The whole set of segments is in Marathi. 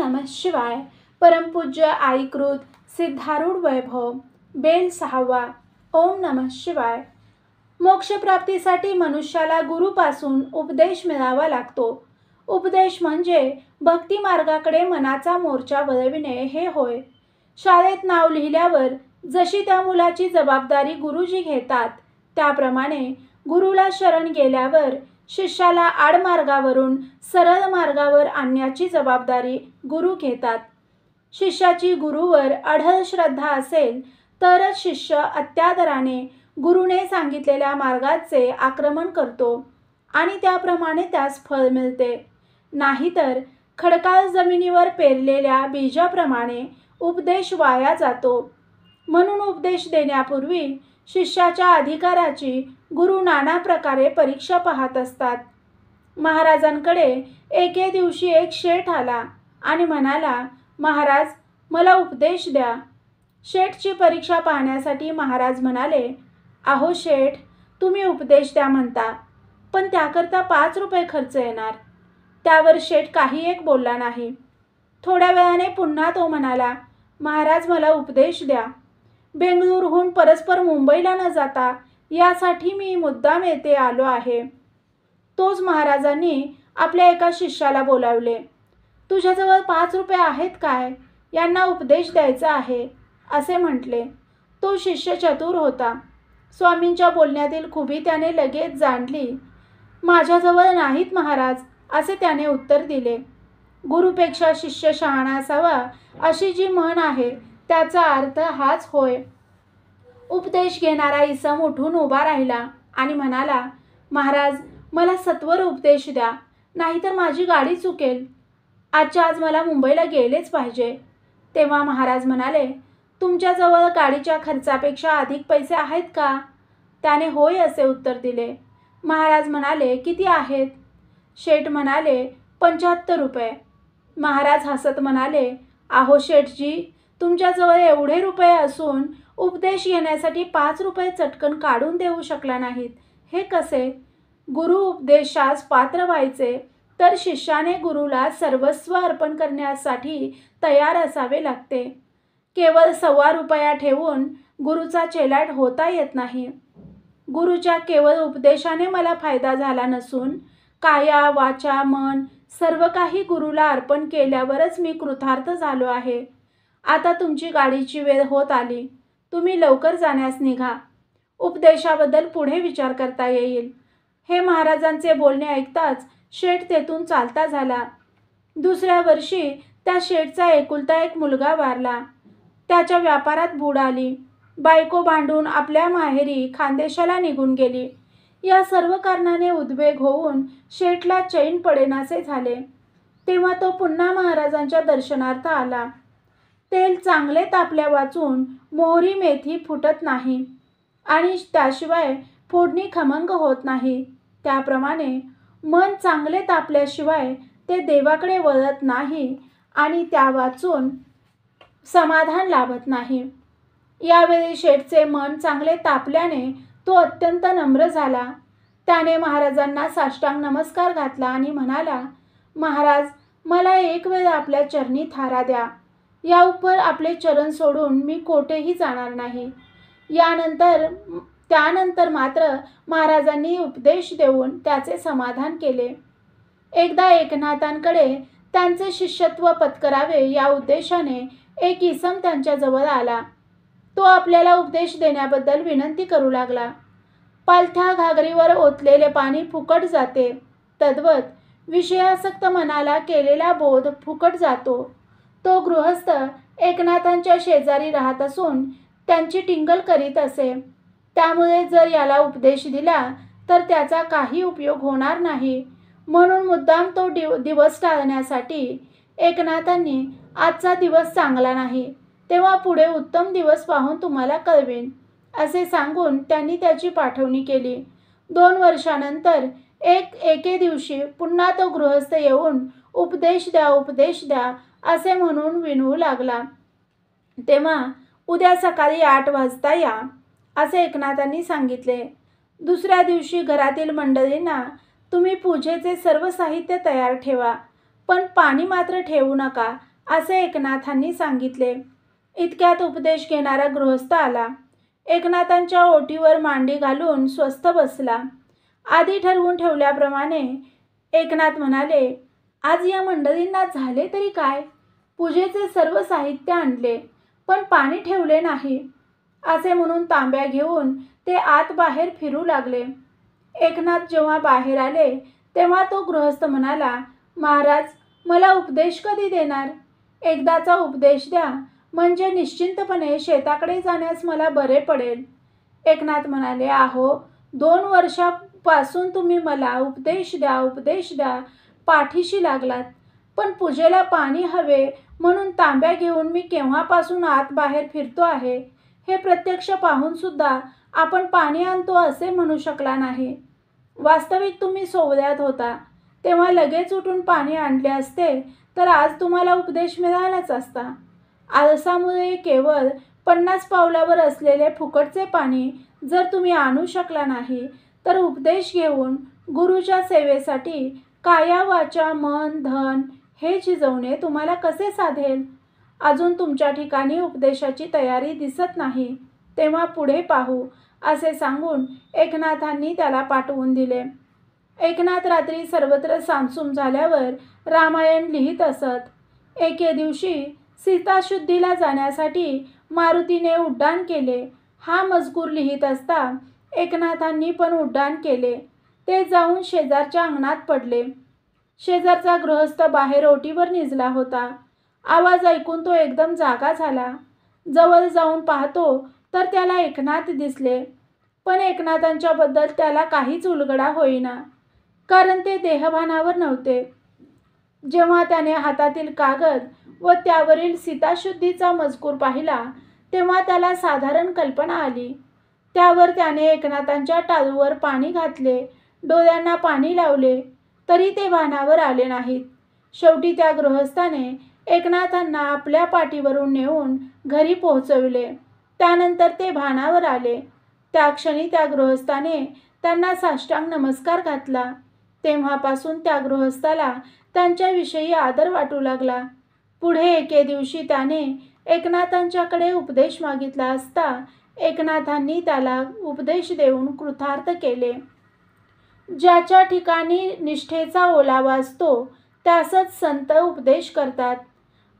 नमः शिवाय. परमपूज्य आईकृत सिद्धारूढ वैभव. बेल 6वा. ओम नमः शिवाय. मोक्षप्राप्तीसाठी मनुष्याला गुरुपासून उपदेश मिळावा लागतो. उपदेश म्हणजे भक्ती मार्गाकडे मनाचा मोर्चा वळविणे हे होय. शाळेत नाव लिहिल्यावर जशी त्या मुलाची जबाबदारी गुरुजी घेतात, त्याप्रमाणे गुरुला शरण गेल्यावर शिष्याला आडमार्गावरून सरळ मार्गावर आणण्याची जबाबदारी गुरु घेतात. शिष्याची गुरुवर अढळ श्रद्धा असेल तरच शिष्य अत्यादराने गुरुने सांगितलेल्या मार्गाचे आक्रमण करतो आणि त्याप्रमाणे त्यास फळ मिळते. नाहीतर खडकाळ जमिनीवर पेरलेल्या बीजाप्रमाणे उपदेश वाया जातो. म्हणून उपदेश देण्यापूर्वी शिष्याच्या अधिकाराची गुरु नाना प्रकारे परीक्षा पाहत असतात. महाराजांकडे एके दिवशी एक शेठ आला आणि म्हणाला, महाराज, मला उपदेश द्या. शेठची परीक्षा पाहण्यासाठी महाराज म्हणाले, अहो शेठ, तुम्ही उपदेश द्या म्हणता, पण त्याकरता 5 रुपये खर्च येणार. त्यावर शेठ काही एक बोलला नाही. थोड्या वेळाने पुन्हा तो म्हणाला, महाराज, मला उपदेश द्या. बेंगळूरहून परस्पर मुंबईला न जाता यासाठी मी मुद्दाम येथे आलो आहे. तोच महाराजांनी आपल्या एका शिष्याला बोलावले. तुझ्याजवळ 5 रुपये आहेत काय? यांना उपदेश द्यायचा आहे, असे म्हटले. तो शिष्य चतुर होता. स्वामींच्या बोलण्यातील खुबी त्याने लगेच जाणली. माझ्याजवळ नाहीत महाराज, असे त्याने उत्तर दिले. गुरुपेक्षा शिष्य शहाणा असावा अशी जी म्हण आहे, त्याचा अर्थ हाच होय. उपदेश घेणारा इसम उठून उभा राहिला आणि म्हणाला, महाराज, मला सत्वर उपदेश द्या, नाहीतर माझी गाडी चुकेल. आजच्या आज मला मुंबईला गेलेच पाहिजे. तेव्हा महाराज म्हणाले, तुमच्याजवळ गाडीच्या खर्चापेक्षा अधिक पैसे आहेत का? त्याने होय असे उत्तर दिले. महाराज म्हणाले, किती आहेत? शेठ म्हणाले, 75 रुपये. महाराज हसत म्हणाले, अहो शेठजी, तुमच्याजवळ एवढे रुपये असून उपदेश घेण्यासाठी 5 रुपये चटकन काढून देऊ शकला नाहीत, हे कसे? गुरु उपदेशास पात्र व्हायचे तर शिष्याने गुरुला सर्वस्व अर्पण करण्यासाठी तयार असावे लागते. केवळ 1.25 रुपया ठेवून गुरुचा चेला होता येत नाही. गुरुच्या केवळ उपदेशाने मला फायदा झाला नसून काया, वाचा, मन सर्व काही गुरुला अर्पण केल्यावरच मी कृतार्थ झालो आहे. आता तुमची गाडीची वेळ होत आली. तुम्ही लवकर जाण्यास निघा. उपदेशाबद्दल पुढे विचार करता येईल. हे महाराजांचे बोलणे ऐकताच शेठ तेथून चालता झाला. दुसऱ्या वर्षी त्या शेठचा एकुलता एक मुलगा वारला. त्याच्या व्यापारात बूड आली. बायको भांडून आपल्या माहेरी खानदेशाला निघून गेली. या सर्व कारणाने उद्वेग होऊन शेठला चैन पडेनासे झाले. तेव्हा तो पुन्हा महाराजांच्या दर्शनार्थ आला. तेल चांगले तापल्या वाचून मोहरी मेथी फुटत नाही आणि त्याशिवाय फोडणी खमंग होत नाही. त्याप्रमाणे मन चांगले तापल्याशिवाय ते देवाकडे वळत नाही आणि त्या वाचून समाधान लाभत नाही. यावेळी शेठचे मन चांगले तापल्याने तो अत्यंत नम्र झाला. त्याने महाराजांना साष्टांग नमस्कार घातला आणि म्हणाला, महाराज, मला एक वेळ आपल्या चरणी थारा द्या. या उपर आपले चरण सोडून मी कोठेही जाणार नाही. त्यानंतर मात्र महाराजांनी उपदेश देऊन त्याचे समाधान केले. एकदा एकनाथांकडे त्यांचे शिष्यत्व पत्करावे या उद्देशाने एक इसम त्यांच्याजवळ आला. तो आपल्याला उपदेश देण्याबद्दल विनंती करू लागला. पालथ्या घागरीवर ओतलेले पाणी फुकट जाते, तद्वत विषयासक्त मनाला केलेला बोध फुकट जातो. तो गृहस्थ एकनाथांच्या शेजारी राहत असून त्यांची टिंगल करीत असे. त्यामुळे जर याला उपदेश दिला तर त्याचा काही उपयोग होणार नाही. म्हणून मुद्दाम तो दिवस टाळण्यासाठी एकनाथांनी आजचा दिवस चांगला नाही, तेव्हा पुढे उत्तम दिवस पाहून तुम्हाला कळवेन, असे सांगून त्यांनी त्याची पाठवणी केली. 2 वर्षानंतर एके दिवशी पुन्हा तो गृहस्थ येऊन उपदेश द्या, उपदेश द्या असे म्हणून विनवू लागला. तेव्हा उद्या सकाळी 8 वाजता या, असे एकनाथांनी सांगितले. दुसऱ्या दिवशी घरातील मंडळींना, तुम्ही पूजेचे सर्व साहित्य तयार ठेवा, पण पाणी मात्र ठेवू नका, असे एकनाथांनी सांगितले. इतक्यात उपदेश घेणारा गृहस्थ आला. एकनाथांच्या ओटीवर मांडी घालून स्वस्थ बसला. आधी ठरवून ठेवल्याप्रमाणे एकनाथ म्हणाले, आज या मंडळींना झाले तरी काय? पूजेचे सर्व साहित्य आणले, पण पाणी ठेवले नाही. असे म्हणून तांब्या घेऊन ते आत बाहेर फिरू लागले. एकनाथ जेव्हा बाहेर आले तेव्हा तो गृहस्थ म्हणाला, महाराज, मला उपदेश कधी देणार? एकदाचा उपदेश द्या, म्हणजे निश्चिंतपणे शेताकडे जाण्यास मला बरे पडेल. एकनाथ म्हणाले, अहो, 2 वर्षापासून तुम्ही मला उपदेश द्या पाठीशी लागलात, पण पूजेला पाणी हवे म्हणून तांब्या घेऊन मी केव्हापासून आत बाहेर फिरतो आहे. हे प्रत्यक्ष पाहून सुद्धा आपण पाणी आणतो असे म्हणू शकला नाही. वास्तविक तुम्ही सोवळ्यात होता तेव्हा लगेच उठून पाणी आणले असते तर आज तुम्हाला उपदेश मिळालाच असता. आळसामुळे केवळ 50 पावलावर असलेले फुकटचे पाणी जर तुम्ही आणू शकला नाही तर उपदेश घेऊन गुरुच्या सेवेसाठी काया वाचा मन धन हे झिजवणे तुम्हाला कसे साधेल? अजून तुमच्या ठिकाणी उपदेशाची तयारी दिसत नाही, तेव्हा पुढे पाहू, असे सांगून एकनाथांनी त्याला पाठवून दिले. एकनाथ रात्री सर्वत्र सामसूम झाल्यावर रामायण लिहित असत. एके दिवशी सीताशुद्धीला जाण्यासाठी मारुतीने उड्डाण केले. हा मजकूर लिहित असता एकनाथांनी पण उड्डाण केले. ते जाऊन शेजारच्या अंगणात पडले. शेजारचा गृहस्थ बाहेर ओटीवर निजला होता. आवाज ऐकून तो एकदम जागा झाला. जवळ जाऊन पाहतो तर त्याला एकनाथ दिसले, पण एकनाथांच्याबद्दल त्याला काहीच उलगडा होईना, कारण ते देहभानावर नव्हते. जेव्हा त्याने हातातील कागद व त्यावरील सीताशुद्धीचा मजकूर पाहिला तेव्हा त्याला साधारण कल्पना आली. त्यावर त्याने एकनाथांच्या टाळूवर पाणी घातले, डोळ्यांना पाणी लावले, तरी ते भानावर आले नाहीत. शेवटी त्या गृहस्थाने एकनाथांना आपल्या पाठीवरून नेऊन घरी पोहोचविले. त्यानंतर ते भानावर आले. त्या क्षणी त्या गृहस्थाने त्यांना साष्टांग नमस्कार घातला. तेव्हापासून त्या गृहस्थाला त्यांच्याविषयी आदर वाटू लागला. पुढे एके दिवशी त्याने एकनाथांच्याकडे उपदेश मागितला असता एकनाथांनी त्याला उपदेश देऊन कृतार्थ केले. ज्याच्या ठिकाणी निष्ठेचा ओलावा असतो त्यासच संत उपदेश करतात.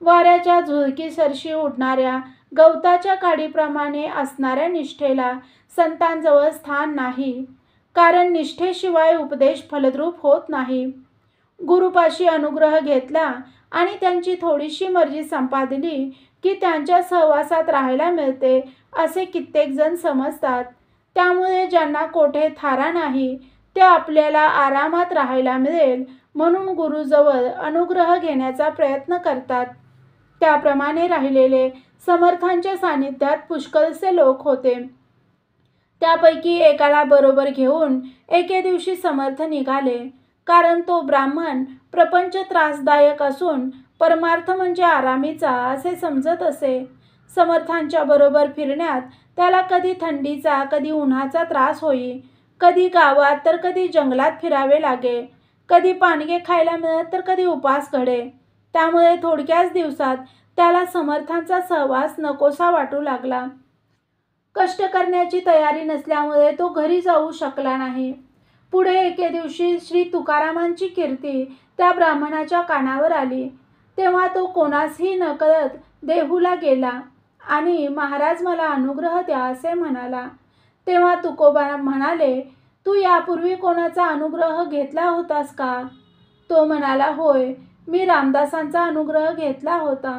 वाऱ्याच्या झुळकीसरशी उडणाऱ्या गवताच्या काडीप्रमाणे असणाऱ्या निष्ठेला संतांजवळ स्थान नाही, कारण निष्ठेशिवाय उपदेश फलद्रूप होत नाही. गुरुपाशी अनुग्रह घेतला आणि त्यांची थोडीशी मर्जी संपादली की त्यांच्या सहवासात राहायला मिळते असे कित्येक जण समजतात. त्यामुळे ज्यांना कोठे थारा नाही ते आपल्याला आरामात राहायला मिळेल म्हणून गुरुजवळ अनुग्रह घेण्याचा प्रयत्न करतात. त्याप्रमाणे राहिलेले समर्थांच्या सानिध्यात पुष्कळसे लोक होते. त्यापैकी एकाला बरोबर घेऊन एके दिवशी समर्थ निघाले. कारण तो ब्राह्मण प्रपंच त्रासदायक असून परमार्थ म्हणजे आरामीचा असे समजत असे. समर्थांच्या बरोबर फिरण्यात त्याला कधी थंडीचा कधी उन्हाचा त्रास होई, कधी गावात तर कधी जंगलात फिरावे लागे, कधी पानगे खायला मिळत तर कधी उपास घडे. त्यामुळे थोडक्याच दिवसात त्याला समर्थांचा सहवास नकोसा वाटू लागला. कष्ट करण्याची तयारी नसल्यामुळे तो घरी जाऊ शकला नाही. पुढे एके दिवशी श्री तुकारामांची कीर्ती त्या ब्राह्मणाच्या कानावर आली. तेव्हा तो कोणासही नकळत देहूला गेला आणि महाराज मला अनुग्रह द्या असे म्हणाला. तेव्हा तुकोबा म्हणाले, तू यापूर्वी कोणाचा अनुग्रह घेतला होतास का? तो म्हणाला, होय, मी रामदासांचा अनुग्रह घेतला होता.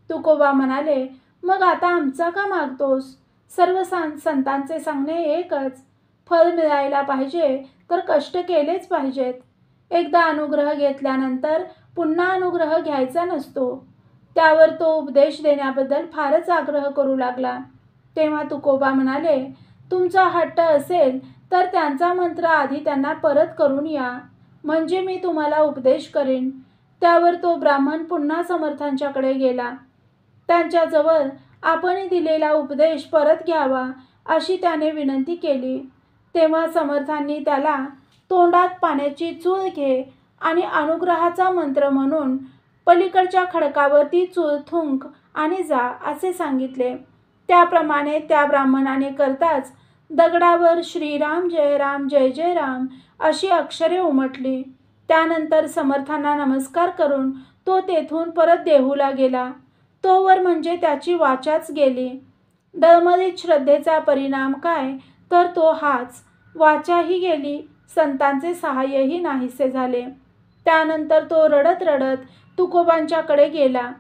तुकोबा म्हणाले, मग आता आमचा का मागतोस? सर्व संतांचे सांगणे एकच, फळ मिळायला पाहिजे तर कष्ट केलेच पाहिजेत. एकदा अनुग्रह घेतल्यानंतर पुन्हा अनुग्रह घ्यायचा नसतो. त्यावर तो उपदेश देण्याबद्दल फारच आग्रह करू लागला. तेव्हा तुकोबा म्हणाले, तुमचा हट्ट असेल तर त्यांचा मंत्र आधी त्यांना परत करून या, म्हणजे मी तुम्हाला उपदेश करीन. त्यावर तो ब्राह्मण पुन्हा समर्थांच्याकडे गेला. त्यांच्याजवळ आपण दिलेला उपदेश परत घ्यावा अशी त्याने विनंती केली. तेव्हा समर्थांनी त्याला तोंडात पाण्याची चूळ घे आणि अनुग्रहाचा मंत्र म्हणून पलीकडच्या खडकावरती थुंक आणि जा असे सांगितले. त्याप्रमाणे त्या ब्राह्मणाने करताच दगडावर श्रीराम जय राम जय जय राम अशी अक्षरे उमटली. त्यानंतर समर्थांना नमस्कार करून तो तेथून परत देहूला गेला. तोवर म्हणजे त्याची वाचाच गेली. दळमळीत श्रद्धेचा परिणाम काय तर तो हाच, वाचाही गेली, संतांचे सहाय्यही नाहीसे झाले. त्यानंतर तो रडत रडत तुकोबांच्याकडे गेला.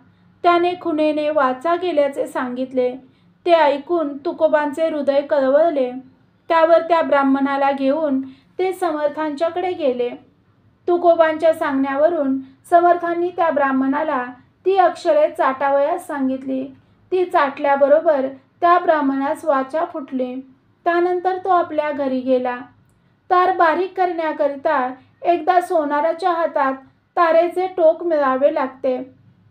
त्याने खुणेने वाचा गेल्याचे सांगितले. ते ऐकून तुकोबांचे हृदय कळवळले. त्यावर त्या ब्राह्मणाला घेऊन ते समर्थांच्याकडे गेले. तुकोबांच्या सांगण्यावरून समर्थांनी त्या ब्राह्मणाला ती अक्षरे चाटावयास सांगितली. ती चाटल्याबरोबर त्या ब्राह्मणास वाचा फुटली. त्यानंतर तो आपल्या घरी गेला. तार बारीक करण्याकरिता एकदा सोनाराच्या हातात तारेचे टोक मिळावे लागते.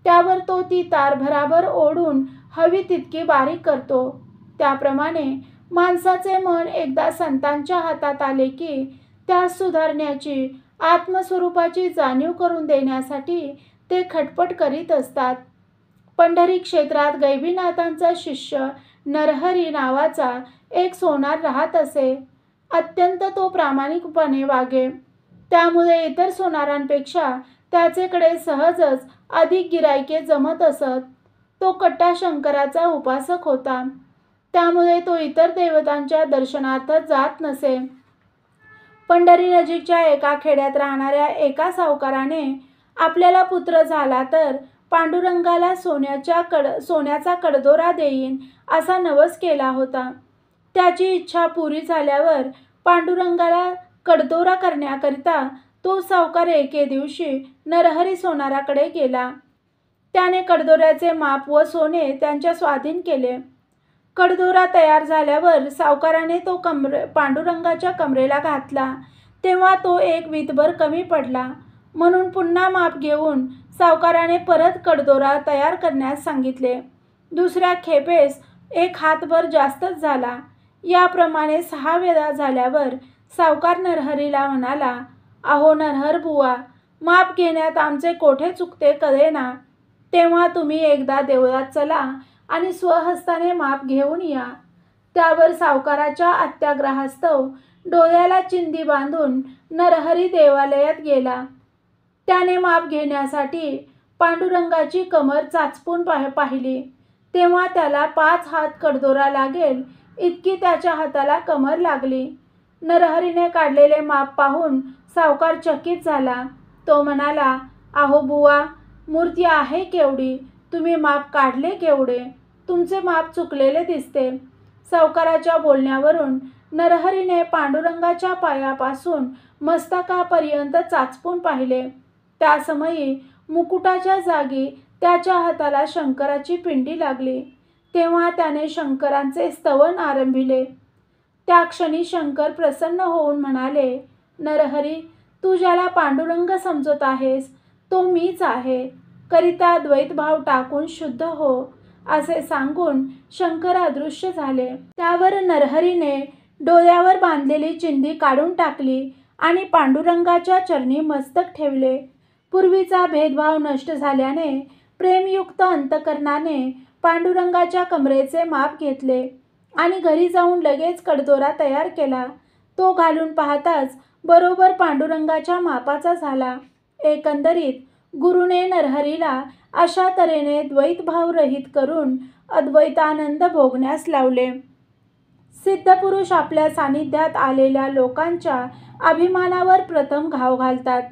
त्यावर तो ती तार भराभर ओढून हवी तितकी बारीक करतो. त्याप्रमाणे माणसाचे मन एकदा संतांच्या हातात आले की त्यास सुधारण्याची, आत्मस्वरूपाची जाणीव करून देण्यासाठी ते खटपट करीत असतात. पंढरी क्षेत्रात गैबीनाथांचा शिष्य नरहरी नावाचा एक सोनार राहत असे. अत्यंत तो प्रामाणिकपणे वागे. त्यामुळे इतर सोनारांपेक्षा त्याचेकडे सहजच अधिक गिराईके जमत असत. तो कट्टा शंकराचा उपासक होता. त्यामुळे तो इतर देवतांच्या दर्शनार्थ जात नसे. पंढरीनजीकच्या एका खेड्यात राहणाऱ्या एका सावकाराने आपल्याला पुत्र झाला तर पांडुरंगाला सोन्याचा कडदोरा देईन असा नवस केला होता. त्याची इच्छा पुरी झाल्यावर पांडुरंगाला कडदोरा करण्याकरिता तो सावकार एके दिवशी नरहरी सोनाराकडे गेला. त्याने कडदोऱ्याचे माप व सोने त्यांच्या स्वाधीन केले. कडदोरा तयार झाल्यावर सावकाराने तो पांडुरंगाच्या कमरेला घातला तेव्हा तो एक वीतभर कमी पडला. म्हणून पुन्हा माप घेऊन सावकाराने परत कडदोरा तयार करण्यास सांगितले. दुसऱ्या खेपेस एक हातभर जास्तच झाला. याप्रमाणे 6 वेळा झाल्यावर सावकार नरहरीला म्हणाला, अहो नरहर बुवा, माप घेण्यात आमचे कोठे चुकते कळेना. तेव्हा तुम्ही एकदा देवळात चला आणि स्वहस्ताने माप घेऊन या. त्यावर सावकाराच्या अत्याग्रहास्तव डोळ्याला चिंदी बांधून नरहरी देवालयात गेला. त्याने माप घेण्यासाठी पांडुरंगाची कमर चाचपून पाहिली. तेव्हा त्याला 5 हात कडदोरा लागेल इतकी त्याच्या हाताला कमर लागली. नरहरीने काढलेले माप पाहून सावकार चकित झाला. तो म्हणाला, अहो बुवा, मूर्ती आहे केवढी, तुम्ही माप काढले केवढे, तुमचे माप चुकलेले दिसते. सावकाराच्या बोलण्यावरून नरहरीने पांडुरंगाच्या पायापासून मस्तकापर्यंत चाचपून पाहिले. त्यासमयी मुकुटाच्या जागी त्याच्या हाताला शंकराची पिंडी लागली. तेव्हा त्याने शंकरांचे स्तवन आरंभिले. त्या क्षणी शंकर प्रसन्न होऊन म्हणाले, नरहरी, तू ज्याला पांडुरंग समजत आहेस तो मीच आहे. करिता द्वैतभाव टाकून शुद्ध हो असे सांगून शंकर अदृश्य झाले. त्यावर नरहरीने डोळ्यावर बांधलेली चिंधी काढून टाकली आणि पांडुरंगाच्या चरणी मस्तक ठेवले. पूर्वीचा भेदभाव नष्ट झाल्याने प्रेमयुक्त अंतकरणाने पांडुरंगाच्या कमरेचे माप घेतले आणि घरी जाऊन लगेच कडदोरा तयार केला. तो घालून पाहताच बरोबर पांडुरंगाच्या मापाचा झाला. एकंदरीत गुरुने नरहरीला अशा तऱ्हेने द्वैतभाव रहित करून अद्वैतानंद भोगण्यास लावले. सिद्धपुरुष आपल्या सानिध्यात आलेल्या लोकांच्या अभिमानावर प्रथम घाव घालतात.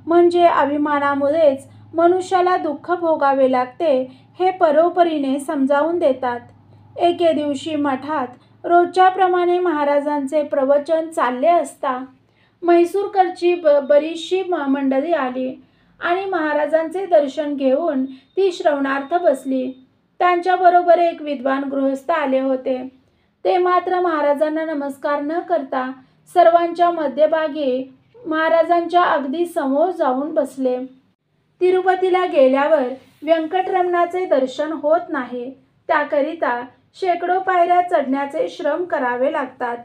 म्हणजे अभिमानामुळेच मनुष्याला दुःख भोगावे लागते हे परोपरीने समजावून देतात. एके दिवशी मठात रोजच्याप्रमाणे महाराजांचे प्रवचन चालले असता म्हैसूरकरची बरीचशी मंडळी आली आणि महाराजांचे दर्शन घेऊन ती श्रवणार्थ बसली. त्यांच्याबरोबर एक विद्वान गृहस्थ आले होते. ते मात्र महाराजांना नमस्कार न करता सर्वांच्या मध्यभागी महाराजांच्या अगदी समोर जाऊन बसले. तिरुपतीला गेल्यावर व्यंकटरमणाचे दर्शन होत नाही. त्याकरिता शेकडो पायऱ्या चढण्याचे श्रम करावे लागतात.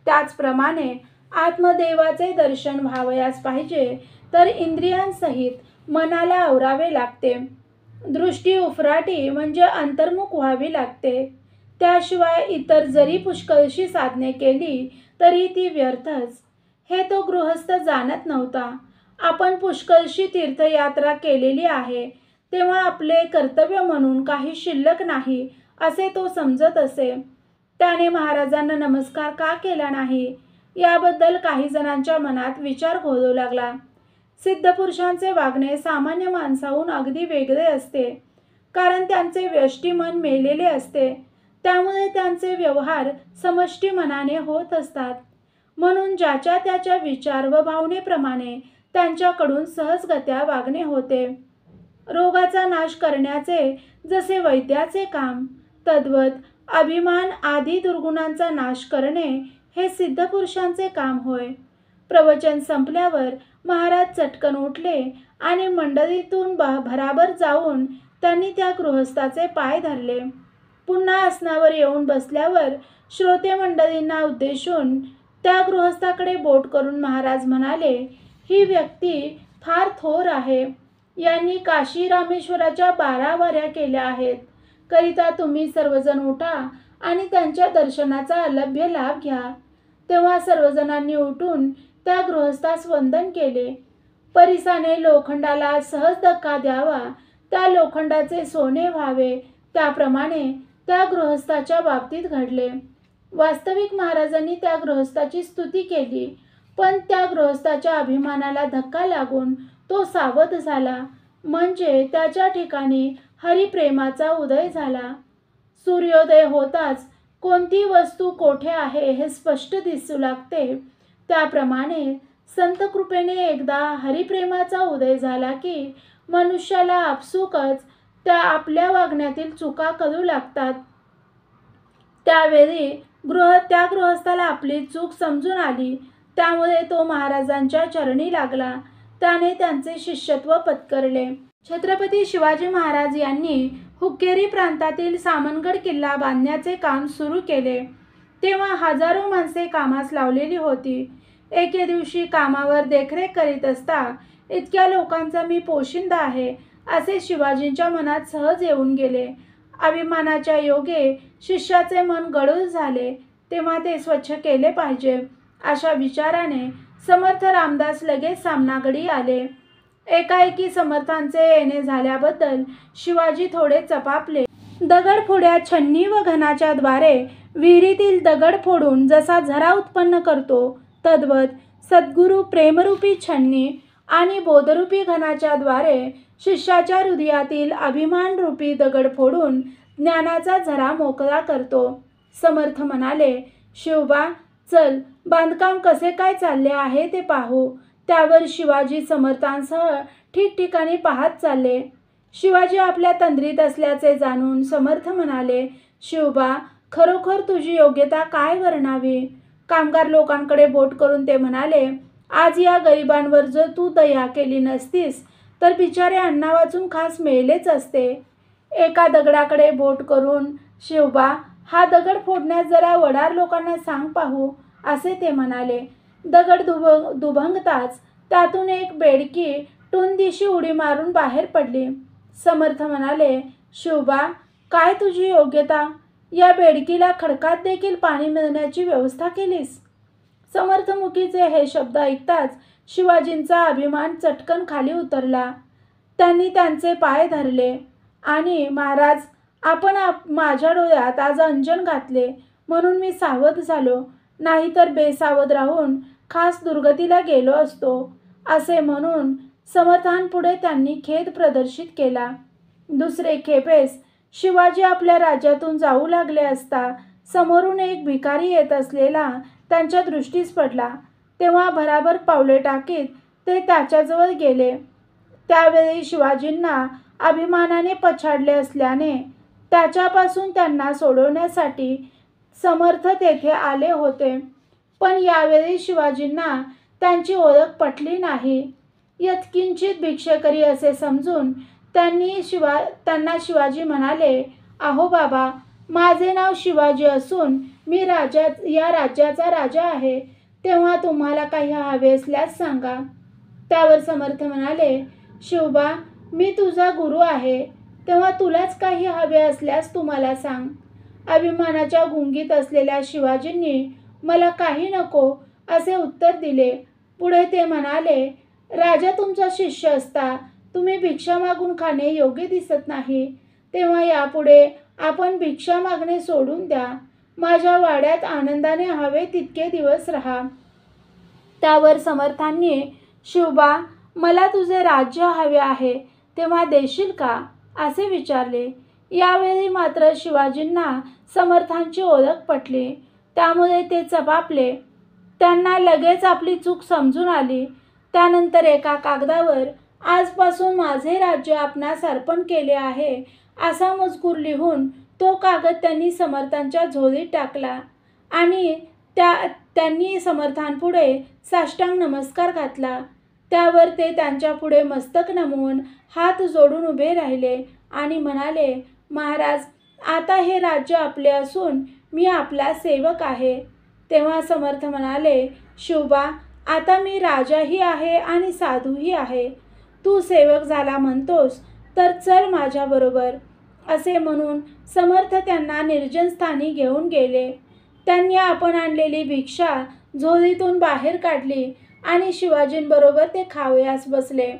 त्याचप्रमाणे आत्मदेवाचे दर्शन व्हावयास पाहिजे तर इंद्रियांसहित मनाला आवरावे लागते. दृष्टी उफराटी म्हणजे अंतर्मुख व्हावी लागते. त्याशिवाय इतर जरी पुष्कळशी साधने केली तरी ती व्यर्थच. हे तो गृहस्थ जाणत नव्हता. आपण पुष्कळशी तीर्थयात्रा केलेली आहे तेव्हा आपले कर्तव्य म्हणून काही शिल्लक नाही असे तो समजत असे. त्याने महाराजांना नमस्कार का केला नाही याबद्दल काही जणांच्या मनात विचार घोळू लागला. सिद्धपुरुषांचे वागणे सामान्य माणसाहून अगदी वेगळे असते, कारण त्यांचे व्यष्टी मन मेलेले असते. त्यामुळे त्यांचे व्यवहार समष्टी मनाने होत असतात. म्हणून ज्याच्या त्याच्या विचार व भावनेप्रमाणे त्यांच्याकडून सहजगत्या वागणे होते. रोगाचा नाश करण्याचे जसे वैद्याचे काम, तद्वत अभिमान आदी दुर्गुणांचा नाश करणे हे सिद्धपुरुषांचे काम होय. प्रवचन संपल्यावर महाराज चटकन उठले आणि मंडळीतून भराभर जाऊन त्यांनी त्या गृहस्थाचे पाय धरले. पुन्हा आसनावर येऊन बसल्यावर श्रोते मंडळींना उद्देशून त्या गृहस्थाकडे बोट करून महाराज म्हणाले, ही व्यक्ती फार थोर आहे. यांनी काशी रामेश्वराच्या 12 वाऱ्या केल्या आहेत. करिता तुम्ही सर्वजण उठा आणि त्यांच्या दर्शनाचा अलभ्य लाभ घ्या. तेव्हा सर्वजणांनी उठून त्या गृहस्थास वंदन केले. परिसाने लोखंडाला सहज धक्का द्यावा, त्या लोखंडाचे सोने व्हावे, त्याप्रमाणे त्या गृहस्थाच्या बाबतीत घडले. वास्तविक महाराजांनी त्या गृहस्थाची स्तुती केली, पण त्या गृहस्थाच्या अभिमानाला धक्का लागून तो सावध झाला. म्हणजे त्याच्या ठिकाणी हरिप्रेमाचा उदय झाला. सूर्योदय होताच कोणती वस्तू कोठे आहे हे स्पष्ट दिसू लागते. त्याप्रमाणे संत कृपेने एकदा हरिप्रेमाचा उदय झाला की मनुष्याला आपसुकच त्या आपल्या वागण्यातील चुका कळू लागतात. त्यावेळी त्या गृहस्थाला आपली चूक समजून आली. त्यामुळे तो महाराजांच्या चरणी लागला. त्याने त्यांचे शिष्यत्व पत्करले. छत्रपती शिवाजी महाराज यांनी हुक्केरी प्रांतातील सामनगड किल्ला बांधण्याचे काम सुरू केले. तेव्हा हजारो माणसे कामास लावलेली होती. एके दिवशी कामावर देखरेख करीत असता इतक्या लोकांचा मी पोशिंदा आहे असे शिवाजींच्या मनात सहज येऊन गेले. अभिमानाच्या योगे शिष्याचे मन गढूळ झाले. तेव्हा ते स्वच्छ केले पाहिजे अशा विचाराने समर्थ रामदास लगेच सामनागडी आले. एकाएकी समर्थांचे येणे झाल्याबद्दल शिवाजी थोडे चपापले. दगडफोड्या छन्नी व घनाच्या द्वारे विहिरीतील दगड फोडून जसा झरा उत्पन्न करतो, तद्वत सद्गुरू प्रेमरूपी छन्नी आणि बोधरूपी घनाच्या द्वारे शिष्याच्या हृदयातील अभिमानरूपी दगड फोडून ज्ञानाचा झरा मोकळा करतो. समर्थ म्हणाले, शिवबा चल बांधकाम कसे काय चालले आहे ते पाहू. त्यावर शिवाजी समर्थांसह ठिकठिकाणी पाहत चालले. शिवाजी आपल्या तंद्रीत असल्याचे जाणून समर्थ म्हणाले, शिवबा खरोखर तुझी योग्यता काय वर्णावी. कामगार लोकांकडे बोट करून ते म्हणाले, आज या गरिबांवर जर तू दया केली नसतीस तर बिचारे अन्ना वाचून खास मेलेच असते. एका दगडाकडे बोट करून, शिवबा हा दगड फोडण्यास जरा वडार लोकांना सांग पाहू असे ते म्हणाले. दगड दुभंगताच त्यातून एक बेडकी टुनदिशी उडी मारून बाहेर पडली. समर्थ म्हणाले, शिवबा काय तुझी योग्यता. या बेडकीला खडकात देखील पाणी मिळण्याची व्यवस्था केलीस. समर्थमुखीचे हे शब्द ऐकताच शिवाजींचा अभिमान चटकन खाली उतरला. त्यांनी त्यांचे पाय धरले आणि महाराज आपण माझ्या डोळ्यात आज अंजन घातले म्हणून मी सावध झालो, नाहीतर बेसावध राहून खास दुर्गतीला गेलो असतो असे म्हणून समर्थांपुढे त्यांनी खेद प्रदर्शित केला. दुसरे खेपेस शिवाजी आपल्या राज्यातून जाऊ लागले असता समोरून एक भिकारी येत असलेला त्यांच्या दृष्टीस पडला. तेव्हा भराभर पावले टाकीत ते त्याच्याजवळ गेले. त्यावेळी शिवाजींना अभिमानाने पछाडले असल्याने त्याच्यापासून त्यांना सोडवण्यासाठी समर्थ तेथे आले होते. पण यावेळी शिवाजींना त्यांची ओळख पटली नाही. यत्किंचित भिक्षेकरी असे समजून त्यांना शिवाजी म्हणाले, अहो बाबा माझे नाव शिवाजी असून मी या राज्याचा राजा आहे. तेव्हा तुम्हाला काही हवे असल्यास सांगा. त्यावर समर्थ म्हणाले, शिवबा, मी तुझा गुरु आहे, तेव्हा तुलाच काही हवे असल्यास तू मला सांग. अभिमानाच्या गुंगीत असलेल्या शिवाजींनी मला काही नको असे उत्तर दिले. पुढे ते म्हणाले, राजा तुमचा शिष्य असता तुम्ही भिक्षा मागून खाणे योग्य दिसत नाही. तेव्हा यापुढे आपण भिक्षा मागणे सोडून द्या. माझ्या वाड्यात आनंदाने हवे तितके दिवस राहा. त्यावर समर्थांनी, शिवबा, मला तुझे राज्य हवे आहे, तेव्हा देशील का असे विचारले. यावेळी मात्र शिवाजींना समर्थांची ओळख पटली. त्यामुळे ते चपापले. त्यांना लगेच आपली चूक समजून आली. त्यानंतर एका कागदावर, आजपासून माझे राज्य आपणास अर्पण केले आहे असा मजकूर लिहून तो कागद त्यांनी समर्थांच्या झोळीत टाकला आणि त्यांनी समर्थांपुढे साष्टांग नमस्कार घातला. त्यावर ते त्यांच्या पुढे मस्तक नमवून हात जोडून उभे राहिले आणि म्हणाले, महाराज, आता हे राज्य आपले असून मी आपला सेवक आहे. तेव्हा समर्थ म्हणाले, शिवबा, आता मी राजाही आहे आणि साधूही आहे. तू सेवक झाला म्हणतोस तर चल माझ्याबरोबर. असे म्हणून समर्थ त्यांना निर्जन स्थानी घेऊन गेले. त्यांनी आपण आणलेली भिक्षा झोळीतून बाहेर काढली आणि शिवाजींबरोबर ते खावयास बसले.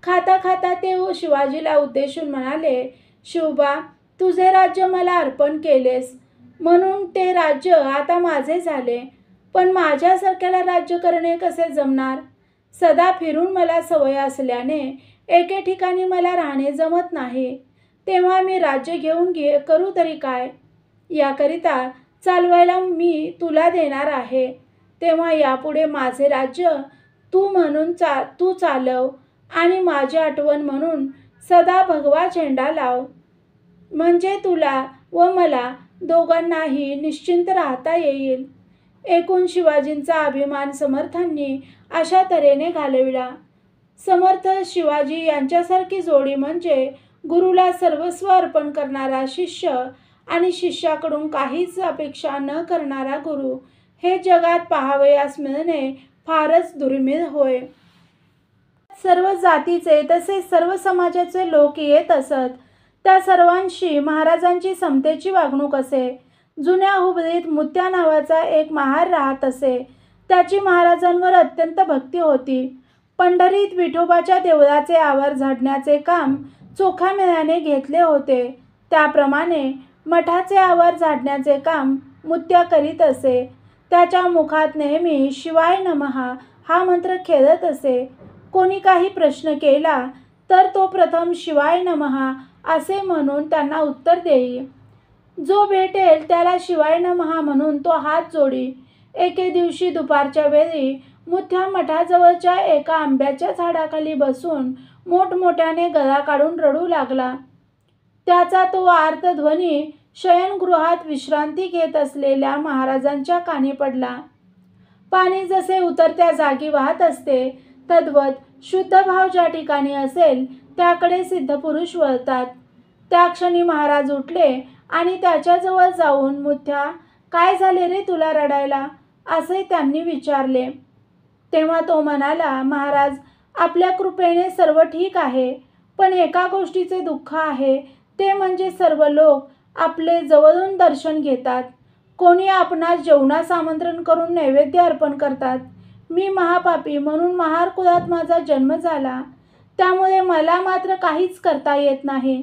खाता खाता ते शिवाजीला उद्देशून म्हणाले, शिवबा, तुझे राज्य मला अर्पण केलेस म्हणून ते राज्य आता माझे झाले. पण माझ्यासारख्याला राज्य करणे कसे जमणार? सदा फिरून मला सवय असल्याने एके ठिकाणी मला राहणे जमत नाही. तेव्हा मी राज्य घेऊन करू तरी काय? याकरिता चालवायला मी तुला देणार आहे. तेव्हा यापुढे माझे राज्य तू चालव आणि माझी आठवण म्हणून सदा भगवा झेंडा लाव. म्हणजे तुला व मला दोघांनाही निश्चिंत राहता येईल. एकूण शिवाजींचा अभिमान समर्थांनी अशा तऱ्हेने घालविला. समर्थ शिवाजी यांच्यासारखी जोडी म्हणजे गुरुला सर्वस्व अर्पण करणारा शिष्य आणि शिष्याकडून काहीच अपेक्षा न करणारा गुरु हे जगात पाहावयास मिळणे फारच दुर्मिळ होय. सर्व जातीचे तसेच सर्व समाजाचे लोक येत असत. त्या सर्वांशी महाराजांची समतेची वागणूक असे. जुन्या हुबळीत मुत्या नावाचा एक महार राहत असे. त्याची महाराजांवर अत्यंत भक्ती होती. पंढरीत विठोबाच्या देवळाचे आवार झाडण्याचे काम चोख्या मेळ्याने घेतले होते. त्याप्रमाणे मठाचे आवार झाडण्याचे काम मुत्या करीत असे. त्याच्या मुखात नेहमी शिवाय नमः हा मंत्र खेळत असे. कोणी काही प्रश्न केला तर तो प्रथम शिवाय नमः असे म्हणून त्यांना उत्तर देई. जो भेटेल त्याला शिवाय नमः म्हणून तो हात जोडी. एके दिवशी दुपारच्या वेळी मुथ्या मठाजवळच्या एका आंब्याच्या झाडाखाली बसून मोठमोठ्याने गळा काढून रडू लागला. त्याचा तो आर्तध्वनी शयनगृहात विश्रांती घेत असलेल्या महाराजांच्या कानी पडला. पाणी जसे उतरत्या जागी वाहत असते तद्वत शुद्ध भाव ज्या ठिकाणी असेल त्याकडे सिद्धपुरुष वळतात. त्या क्षणी महाराज उठले आणि त्याच्याजवळ जाऊन, मुथ्या, काय झाले रे तुला रडायला असे त्यांनी विचारले. तेव्हा तो म्हणाला, महाराज, आपल्या कृपेने सर्व ठीक आहे, पण एका गोष्टीचे दुःख आहे, ते म्हणजे सर्व लोक आपले जवळून दर्शन घेतात. कोणी आपणास जेवणास आमंत्रण करून नैवेद्य अर्पण करतात. मी महापापी म्हणून महार कुळात माझा जन्म झाला. त्यामुळे मला मात्र काहीच करता येत नाही.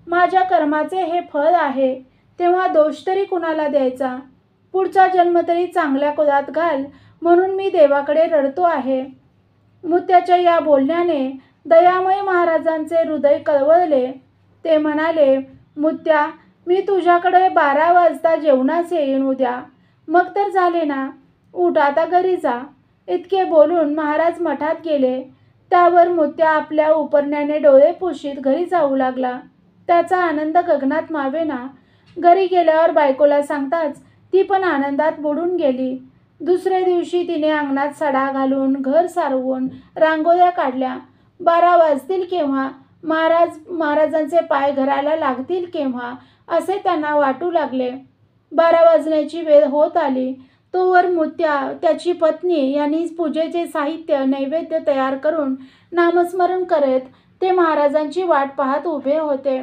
माझ्या कर्माचे हे फळ आहे. तेव्हा दोष तरी कुणाला द्यायचा? पुढचा जन्म तरी चांगल्या कुळात घाल म्हणून मी देवाकडे रडतो आहे. मुत्याच्या या बोलण्याने दयामय महाराजांचे हृदय कळवळले. ते म्हणाले, मुत्या, मी तुझ्याकडे 12 वाजता जेवणास येईन उद्या. मग तर झाले ना. उठ आता घरी जा. इतके बोलून महाराज मठात गेले. त्यावर मुत्या आपल्या उपरण्याने डोळे पुशीत घरी जाऊ लागला. त्याचा आनंद गगनात मावेना. घरी गेल्यावर बायकोला सांगताच ती पण आनंदात बुडून गेली. दुसऱ्या दिवशी तिने अंगणात सडा घालून घर सारवून रांगोळ्या काढल्या. 12 वाजतील केव्हा, महाराजांचे पाय घराला लागतील केव्हा असे त्यांना वाटू लागले. 12 वाजण्याची वेळ होत आली. तोवर मुत्या त्याची पत्नी यांनी पूजेचे साहित्य नैवेद्य तयार करून नामस्मरण करत ते महाराजांची वाट पाहत उभे होते.